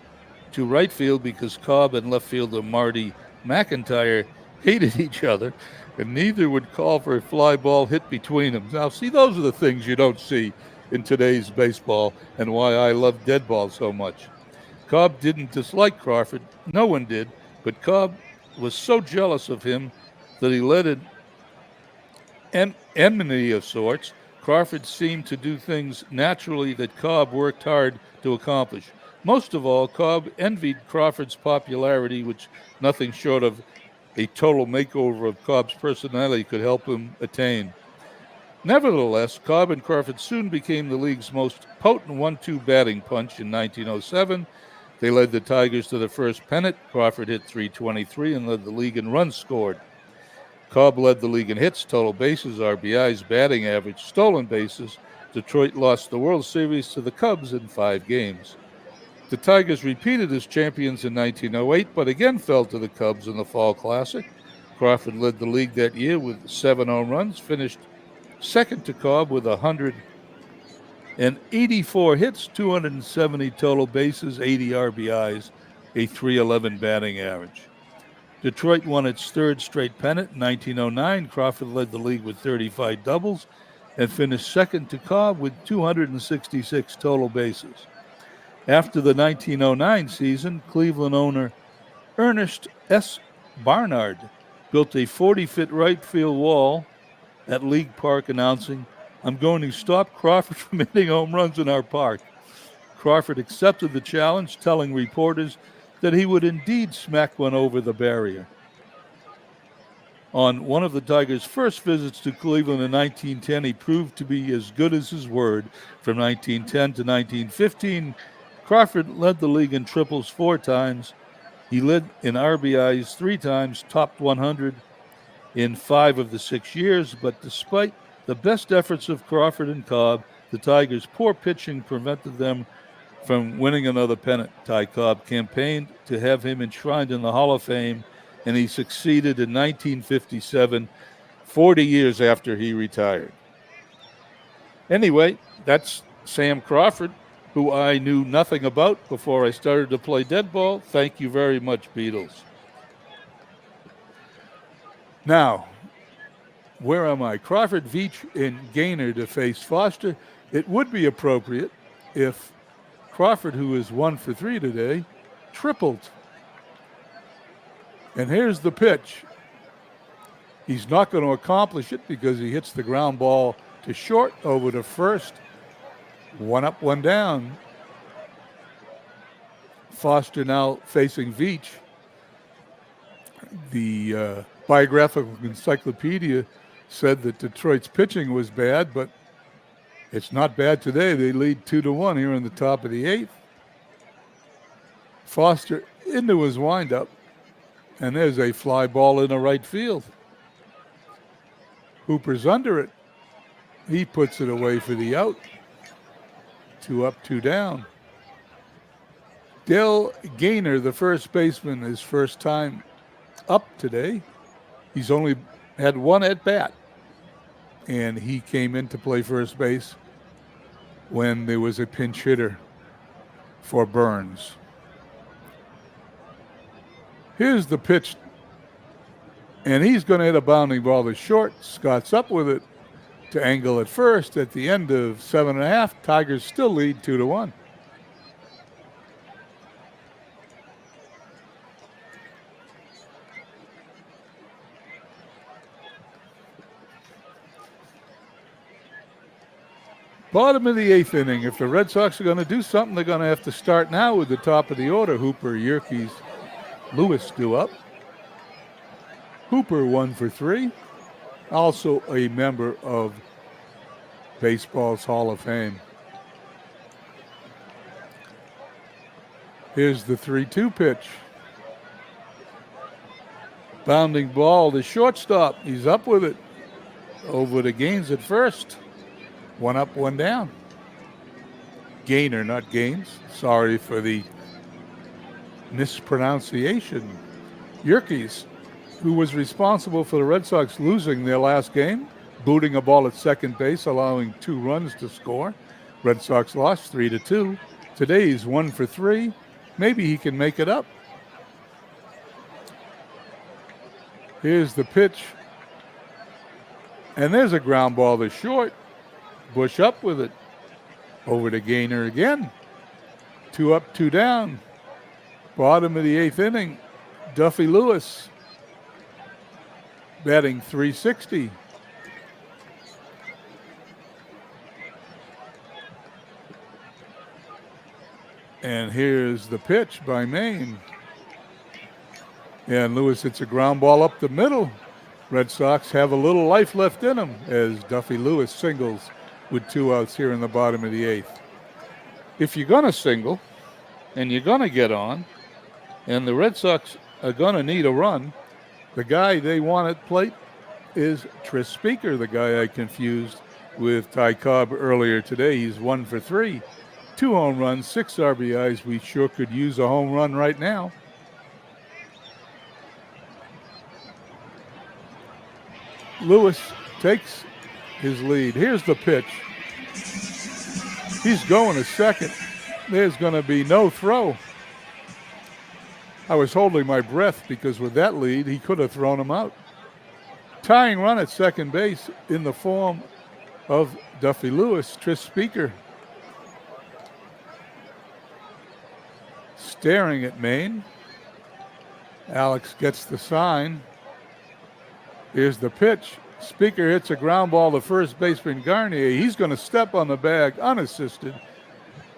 to right field because Cobb and left fielder Marty McIntyre hated each other, and neither would call for a fly ball hit between them. Now, see, those are the things you don't see in today's baseball and why I love dead ball so much. Cobb didn't dislike Crawford. No one did, but Cobb was so jealous of him that he led an enmity of sorts. Crawford seemed to do things naturally that Cobb worked hard to accomplish. Most of all, Cobb envied Crawford's popularity, which nothing short of a total makeover of Cobb's personality could help him attain. Nevertheless, Cobb and Crawford soon became the league's most potent 1-2 batting punch in 1907. They led the Tigers to the first pennant. Crawford hit .323 and led the league in runs scored. Cobb led the league in hits, total bases, RBIs, batting average, stolen bases. Detroit lost the World Series to the Cubs in 5 games. The Tigers repeated as champions in 1908, but again fell to the Cubs in the Fall Classic. Crawford led the league that year with 7 home runs, finished second to Cobb with 184 hits, 270 total bases, 80 RBIs, a .311 batting average. Detroit won its 3rd straight pennant in 1909. Crawford led the league with 35 doubles and finished second to Cobb with 266 total bases. After the 1909 season, Cleveland owner Ernest S. Barnard built a 40-foot right field wall at League Park, announcing, "I'm going to stop Crawford from hitting home runs in our park." Crawford accepted the challenge, telling reporters that he would indeed smack one over the barrier. On one of the Tigers' first visits to Cleveland in 1910, he proved to be as good as his word. From 1910 to 1915, Crawford led the league in triples 4 times. He led in RBIs 3 times, topped 100 in 5 of the 6 years, but despite The best efforts of Crawford and Cobb, the Tigers' poor pitching prevented them from winning another pennant. Ty Cobb campaigned to have him enshrined in the Hall of Fame, and he succeeded in 1957, 40 years after he retired. Anyway, that's Sam Crawford, who I knew nothing about before I started to play dead ball. Thank you very much, Beatles. Now, where am I? Crawford, Veach, and Gaynor to face Foster. It would be appropriate if Crawford, who is 1 for 3 today, tripled. And here's the pitch. He's not going to accomplish it because he hits the ground ball to short over to first. 1 up, 1 down. Foster now facing Veach. The Biographical Encyclopedia said that Detroit's pitching was bad, but it's not bad today. They lead 2-1 here in the top of the 8th. Foster into his windup, and there's a fly ball in the right field. Hooper's under it. He puts it away for the out. 2 up, 2 down. Dale Gaynor, the first baseman, his first time up today. He's only had 1 at bat, and he came in to play first base when there was a pinch hitter for Burns. Here's the pitch, and he's going to hit a bounding ball to short. Scott's up with it to Engel at first. At the end of 7.5, Tigers still lead 2-1. Bottom of the 8th inning. If the Red Sox are going to do something, they're going to have to start now with the top of the order. Hooper, Yerkes, Lewis due up. Hooper 1 for 3. Also a member of baseball's Hall of Fame. Here's the 3-2 pitch. Bounding ball to shortstop. He's up with it. Over to Gaines at first. 1 up, 1 down. Gaynor, not Gaines. Sorry for the mispronunciation. Yerkes, who was responsible for the Red Sox losing their last game, booting a ball at second base, allowing 2 runs to score. Red Sox lost 3-2. Today he's 1 for 3. Maybe he can make it up. Here's the pitch. And there's a ground ball to short. Bush up with it. Over to Gaynor again. 2 up, 2 down. Bottom of the 8th inning. Duffy Lewis batting .360. And here's the pitch by Maine. And Lewis hits a ground ball up the middle. Red Sox have a little life left in them as Duffy Lewis singles with 2 outs here in the bottom of the 8th. If you're going to single and you're going to get on, and the Red Sox are going to need a run, the guy they want at plate is Tris Speaker, the guy I confused with Ty Cobb earlier today. He's 1 for 3. 2 home runs, 6 RBIs. We sure could use a home run right now. Lewis takes his lead. Here's the pitch. He's going to second. There's going to be no throw. I was holding my breath because with that lead, he could have thrown him out. Tying run at second base in the form of Duffy Lewis, Tris Speaker. Staring at Maine. Alex gets the sign. Here's the pitch. Speaker hits a ground ball to first baseman Garnier. He's going to step on the bag unassisted.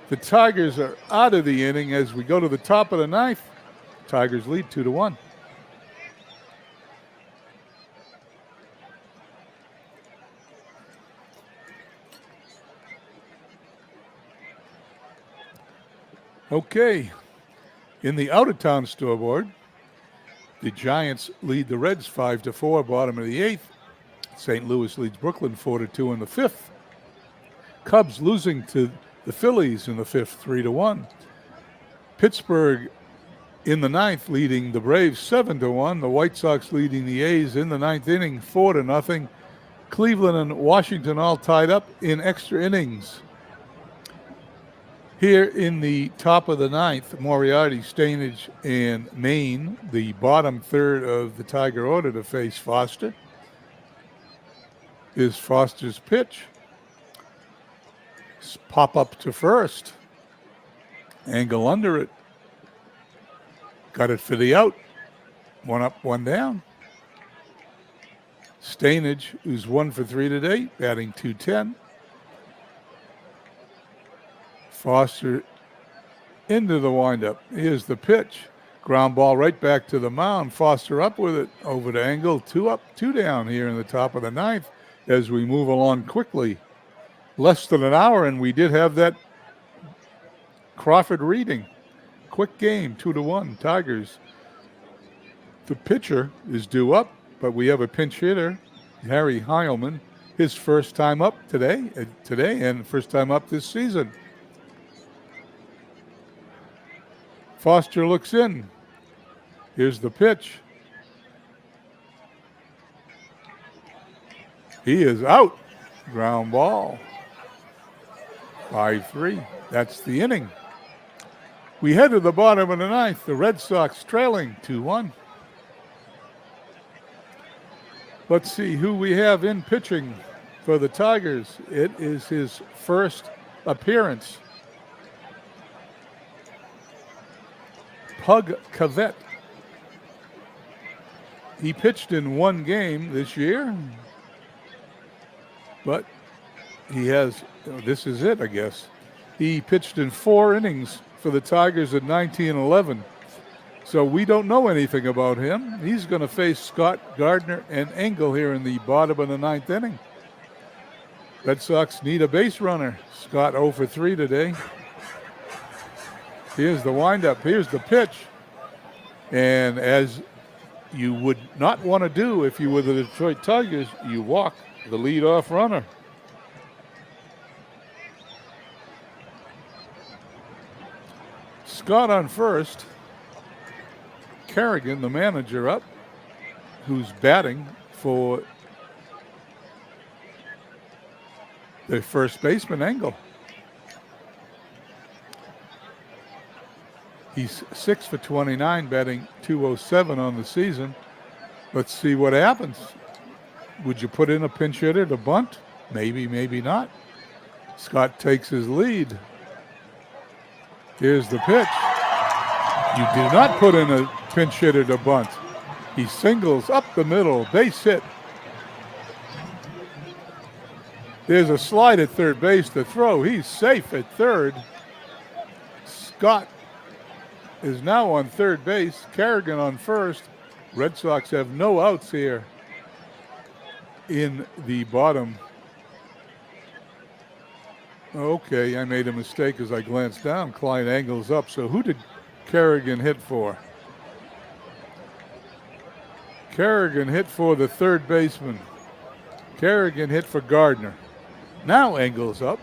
The Tigers are out of the inning as we go to the top of the 9th. Tigers lead 2-1. Okay. In the out-of-town scoreboard, the Giants lead the Reds 5-4, bottom of the 8th. St. Louis leads Brooklyn 4-2 in the fifth. Cubs losing to the Phillies in the fifth, 3-1. Pittsburgh in the ninth leading the Braves 7-1. The White Sox leading the A's in the ninth inning 4-0. Cleveland and Washington all tied up in extra innings. Here in the top of the ninth, Moriarty, Stainage, and Maine, the bottom third of the Tiger order to face Foster. Is Foster's pitch. Pop up to first. Angle under it. Got it for the out. One up, one down. Stainage, who's 1 for 3 today, batting .210. Foster into the windup. Here's the pitch. Ground ball right back to the mound. Foster up with it. Over to Engel. 2 up, 2 down here in the top of the ninth as we move along quickly. Less than an hour, and we did have that Crawford reading. Quick game, 2-1, Tigers. The pitcher is due up, but we have a pinch hitter, Harry Heilman, his first time up today and first time up this season. Foster looks in. Here's the pitch. He is out. Ground ball. 5-3. That's the inning. We head to the bottom of the ninth. The Red Sox trailing 2-1. Let's see who we have in pitching for the Tigers. It is his first appearance. Pug Cavett. He pitched in one game this year, but he has, this is it, I guess. He pitched in 4 innings for the Tigers at 19-11. So we don't know anything about him. He's going to face Scott, Gardner, and Engel here in the bottom of the ninth inning. Red Sox need a base runner. Scott 0 for 3 today. Here's the windup. Here's the pitch. And as you would not want to do if you were the Detroit Tigers, you walk the leadoff runner. Scott on first. Kerrigan, the manager, up, who's batting for the first baseman, Engel. He's 6 for 29, batting .207 on the season. Let's see what happens. Would you put in a pinch hitter to bunt? Maybe, maybe not. Scott takes his lead. Here's the pitch. You do not put in a pinch hitter to bunt. He singles up the middle, base hit. There's a slide at third base to throw. He's safe at third. Scott is now on third base. Kerrigan on first. Red Sox have no outs here in the bottom. Okay, I made a mistake as I glanced down. Klein angles up. So who did Kerrigan hit for? Kerrigan hit for the third baseman. Kerrigan hit for Gardner. Now Engels up,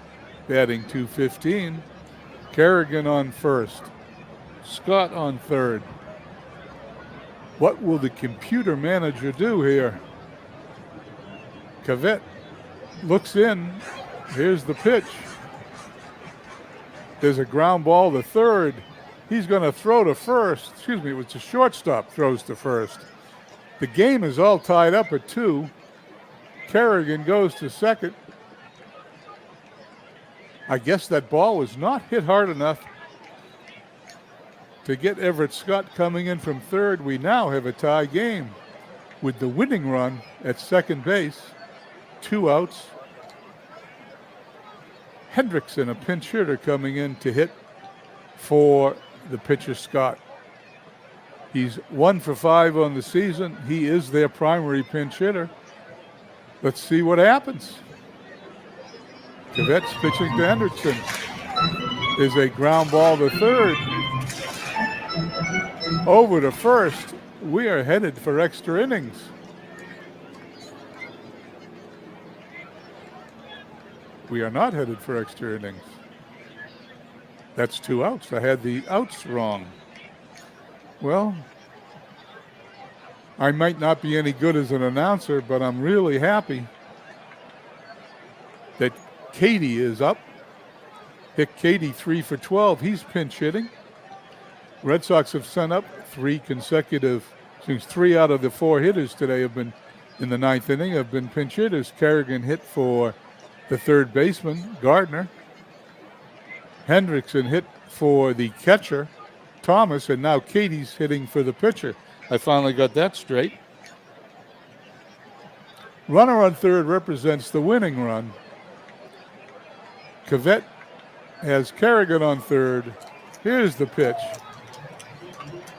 batting .215. Kerrigan on first. Scott on third. What will the computer manager do here? Cavett looks in. Here's the pitch. There's a ground ball to third. He's going to throw to first. Excuse me, it was the shortstop throws to first. The game is all tied up at 2. Kerrigan goes to second. I guess that ball was not hit hard enough to get Everett Scott coming in from third. We now have a tie game with the winning run at second base. 2 outs. Hendrickson, a pinch hitter, coming in to hit for the pitcher Scott. He's 1 for 5 on the season. He is their primary pinch hitter. Let's see what happens. Cavet's pitching to Hendrickson. There's a ground ball to third. Over to first. We are headed for extra innings. We are not headed for extra innings. That's 2 outs. I had the outs wrong. Well, I might not be any good as an announcer, but I'm really happy that Katie is up. Hit Katie 3 for 12. He's pinch hitting. Red Sox have sent up 3 out of the 4 hitters today have been in the 9th inning, have been pinch hitters. Kerrigan hit for the third baseman, Gardner. Hendrickson hit for the catcher, Thomas, and now Katie's hitting for the pitcher. I finally got that straight. Runner on third represents the winning run. Cavett has Kerrigan on third. Here's the pitch.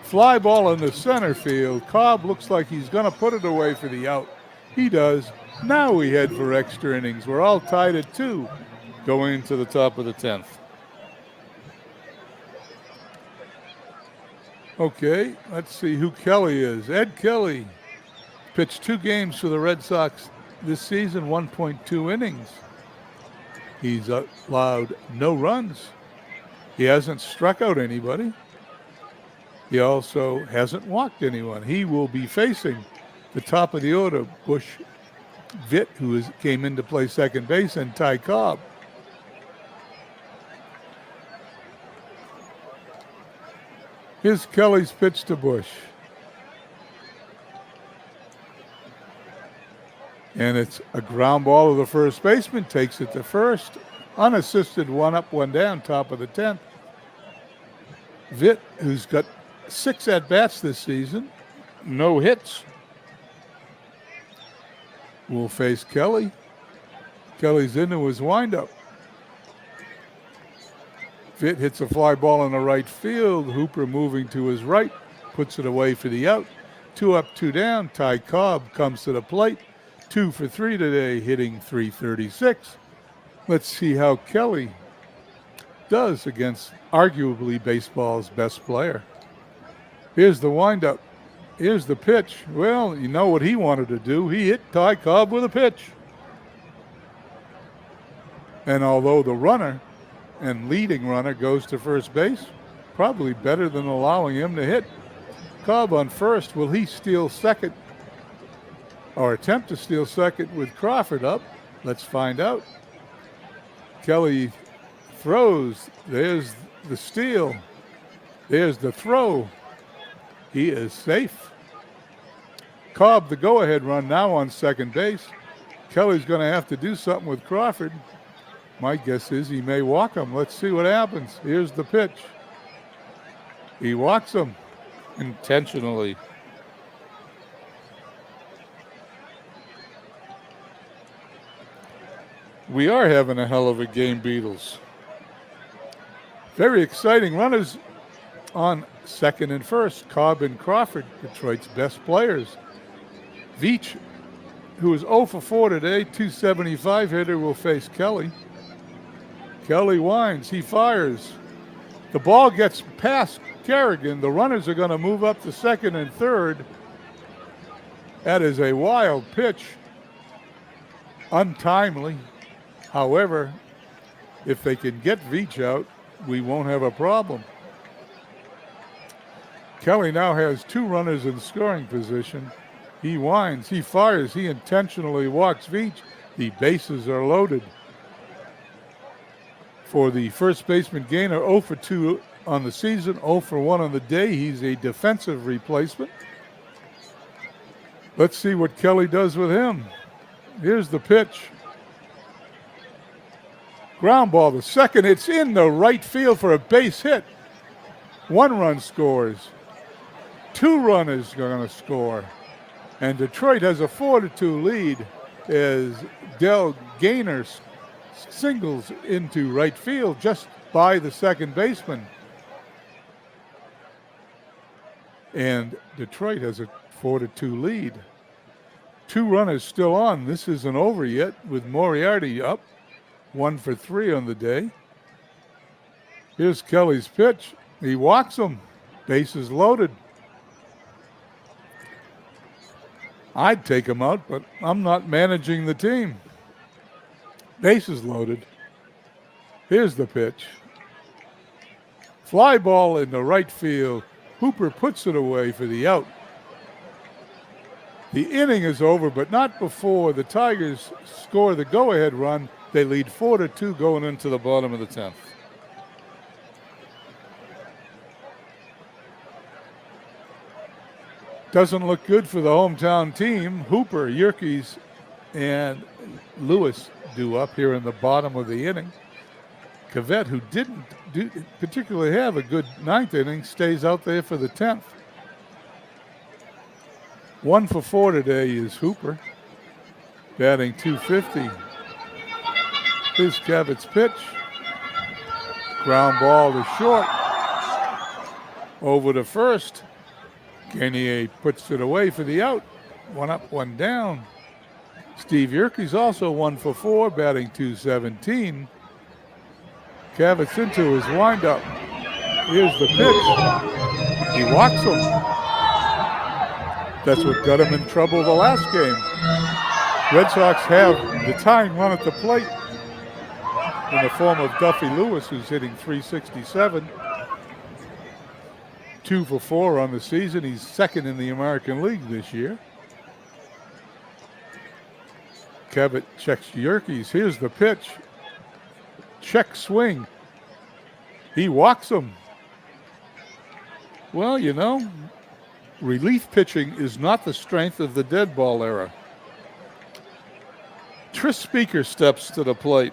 Fly ball in the center field. Cobb looks like he's going to put it away for the out. He does. Now we head for extra innings. We're all tied at 2 going into the top of the 10th. Okay, let's see who Kelly is. Ed Kelly pitched 2 games for the Red Sox this season, 1.2 innings. He's allowed no runs. He hasn't struck out anybody. He also hasn't walked anyone. He will be facing the top of the order, Bush Vitt, who came in to play second base, and Ty Cobb. Here's Kelly's pitch to Bush. And it's a ground ball to the first baseman, takes it to first. Unassisted, 1 up, 1 down, top of the 10th. Vitt, who's got 6 at-bats this season, no hits, will face Kelly. Kelly's into his windup. Vitt hits a fly ball in the right field. Hooper moving to his right, puts it away for the out. 2 up, 2 down. Ty Cobb comes to the plate. 2 for 3 today, hitting .336. Let's see how Kelly does against arguably baseball's best player. Here's the windup. Here's the pitch. Well, you know what he wanted to do. He hit Ty Cobb with a pitch. And although the runner and leading runner goes to first base, probably better than allowing him to hit. Cobb on first. Will he steal second or attempt to steal second with Crawford up? Let's find out. Kelly throws. There's the steal. There's the throw. He is safe. Cobb, the go-ahead run, now on second base. Kelly's going to have to do something with Crawford. My guess is he may walk him. Let's see what happens. Here's the pitch. He walks him intentionally. We are having a hell of a game, Beatles. Very exciting. Runners on second and first. Cobb and Crawford, Detroit's best players. Veach, who is 0 for 4 today, 275 hitter, will face Kelly. Kelly winds. He fires. The ball gets past Kerrigan. The runners are going to move up to second and third. That is a wild pitch. Untimely. However, if they can get Veach out, we won't have a problem. Kelly now has 2 runners in scoring position. He winds. He fires. He intentionally walks Veach. The bases are loaded. For the first baseman, Gaynor, 0 for 2 on the season, 0 for 1 on the day. He's a defensive replacement. Let's see what Kelly does with him. Here's the pitch. Ground ball to second. It's in the right field for a base hit. 1 run scores. 2 runners are going to score. And Detroit has a 4-2 lead as Del Gaynor singles into right field just by the second baseman. And Detroit has a 4-2 lead. 2 runners still on. This isn't over yet with Moriarty up. 1 for 3 on the day. Here's Kelly's pitch. He walks him. Bases loaded. I'd take him out, but I'm not managing the team. Bases loaded. Here's the pitch. Fly ball into right field. Hooper puts it away for the out. The inning is over, but not before the Tigers score the go-ahead run. They lead 4-2 going into the bottom of the 10th. Doesn't look good for the hometown team. Hooper, Yerkes, and Lewis due up here in the bottom of the inning. Cavett, who didn't particularly have a good ninth inning, stays out there for the 10th. 1 for 4 today is Hooper, batting .250. Here's Cavett's pitch. Ground ball to short. Over to first. Gainier puts it away for the out. 1 up, 1 down. Steve Yerkes also 1 for 4, batting .217. Cavett's into his windup. Here's the pitch. He walks him. That's what got him in trouble the last game. Red Sox have the tying run at the plate in the form of Duffy Lewis, who's hitting .367. 2 for 4 on the season. He's second in the American League this year. Cavett checks Yerkes. Here's the pitch. Check swing. He walks him. Well, you know, relief pitching is not the strength of the dead ball era. Tris Speaker steps to the plate.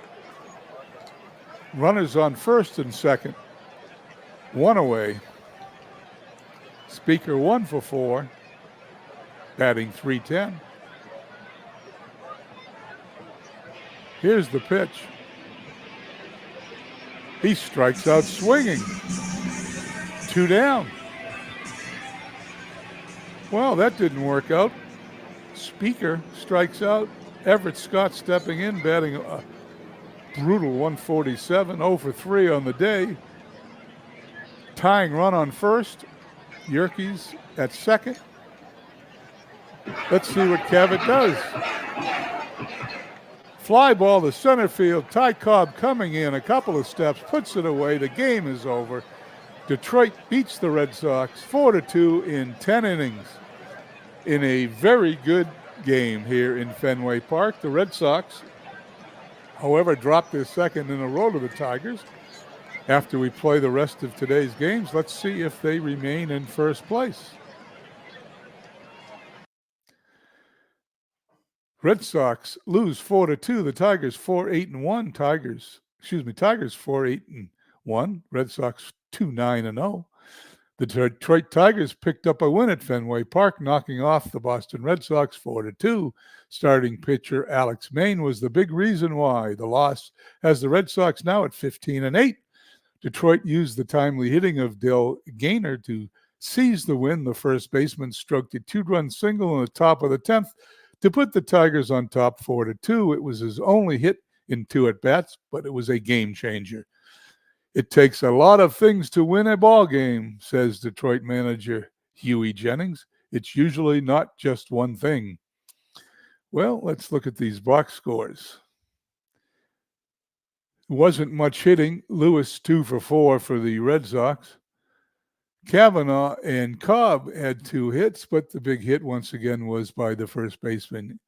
Runners on first and second. 1 away. Speaker 1 for 4, batting .310. Here's the pitch. He strikes out swinging. 2 down. Well, that didn't work out. Speaker strikes out. Everett Scott stepping in, batting a brutal 147, 0 for 3 on the day. Tying run on first. Yerkes at second. Let's see what Cavett does. Fly ball to center field. Ty Cobb coming in a couple of steps, puts it away. The game is over. Detroit beats the Red Sox 4-2 in 10 innings in a very good game here in Fenway Park. The Red Sox, however, dropped their second in a row to the Tigers. After we play the rest of today's games, let's see if they remain in first place. Red Sox lose 4-2. The Tigers 4-8-1. Tigers 4-8-1. Red Sox 2-9-0. The Detroit Tigers picked up a win at Fenway Park, knocking off the Boston Red Sox 4-2. Starting pitcher Alex Maine was the big reason why. The loss has the Red Sox now at 15-8. Detroit used the timely hitting of Dale Gaynor to seize the win. The first baseman stroked a 2-run single in the top of the 10th to put the Tigers on top 4-2. It was his only hit in 2 at-bats, but it was a game changer. It takes a lot of things to win a ball game, says Detroit manager Huey Jennings. It's usually not just one thing. Well, let's look at these box scores. Wasn't much hitting. Lewis 2 for 4 for the Red Sox. Kavanaugh and Cobb had 2 hits, but the big hit once again was by the first baseman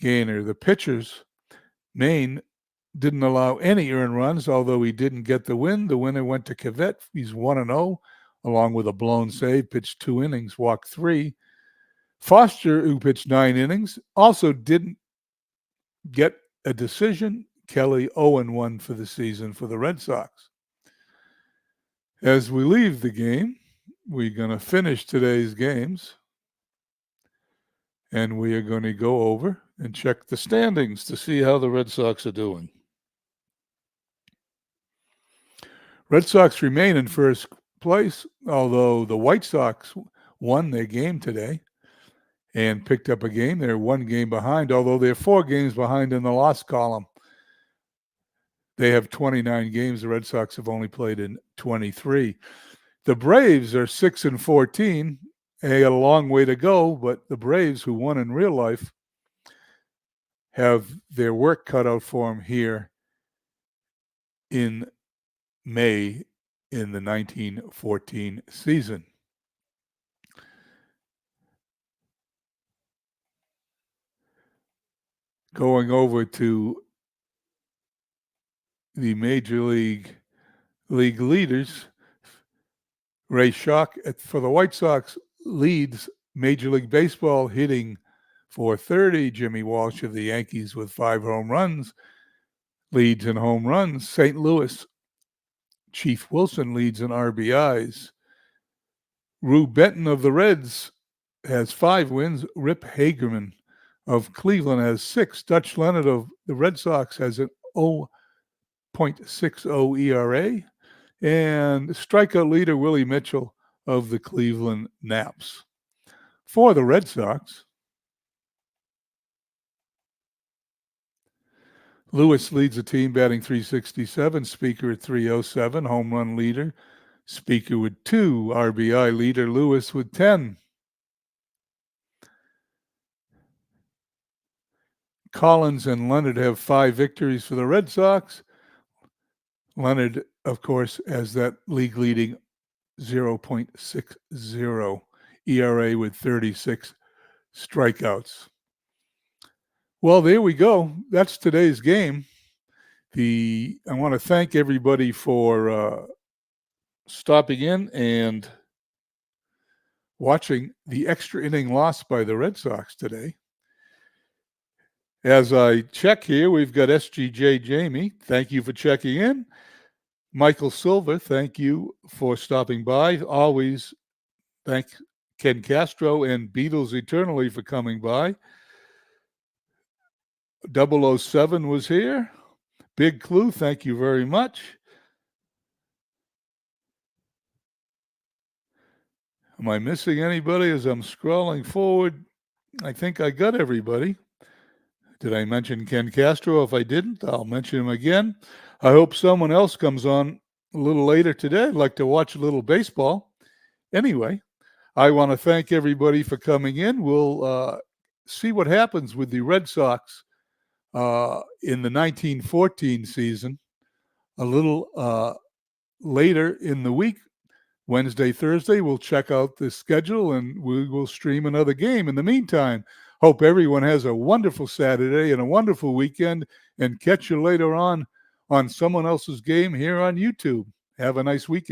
Gaynor. The pitchers, Maine, didn't allow any earned runs, although he didn't get the win. The winner went to Cavett. He's 1-0, along with a blown save, pitched 2 innings, walked 3. Foster, who pitched 9 innings, also didn't get a decision. Kelly 0-1 for the season for the Red Sox. As we leave the game, we're going to finish today's games, and we are going to go over and check the standings to see how the Red Sox are doing. Red Sox remain in first place, although the White Sox won their game today and picked up a game. They're 1 game behind, although they're 4 games behind in the loss column. They have 29 games. The Red Sox have only played in 23. The Braves are 6-14. They got a long way to go, but the Braves, who won in real life, have their work cut out for them here in May in the 1914 season. Going over to the Major League leaders, Ray Schock for the White Sox leads Major League Baseball hitting .430. Jimmy Walsh of the Yankees with 5 home runs leads in home runs. St. Louis, Chief Wilson leads in RBIs. Rube Benton of the Reds has 5 wins. Rip Hagerman of Cleveland has 6. Dutch Leonard of the Red Sox has an 0.60 ERA. And strikeout leader Willie Mitchell of the Cleveland Naps. For the Red Sox, Lewis leads the team batting .367, Speaker at .307, home run leader. Speaker with 2, RBI leader Lewis with 10. Collins and Leonard have 5 victories for the Red Sox. Leonard, of course, has that league-leading 0.60 ERA with 36 strikeouts. Well, there we go. That's today's game. I want to thank everybody for stopping in and watching the extra inning loss by the Red Sox today. As I check here, we've got SGJ Jamie. Thank you for checking in. Michael Silver, thank you for stopping by. Always thank Ken Castro and Beatles Eternally for coming by. 007 was here. Big Clue, thank you very much. Am I missing anybody as I'm scrolling forward? I think I got everybody. Did I mention Ken Castro? If I didn't, I'll mention him again. I hope someone else comes on a little later today. I'd like to watch a little baseball. Anyway, I want to thank everybody for coming in. We'll see what happens with the Red Sox in the 1914 season a little later in the week. Wednesday, Thursday, we'll check out the schedule and we will stream another game. In the meantime, hope everyone has a wonderful Saturday and a wonderful weekend, and catch you later on someone else's game here on YouTube. Have a nice weekend.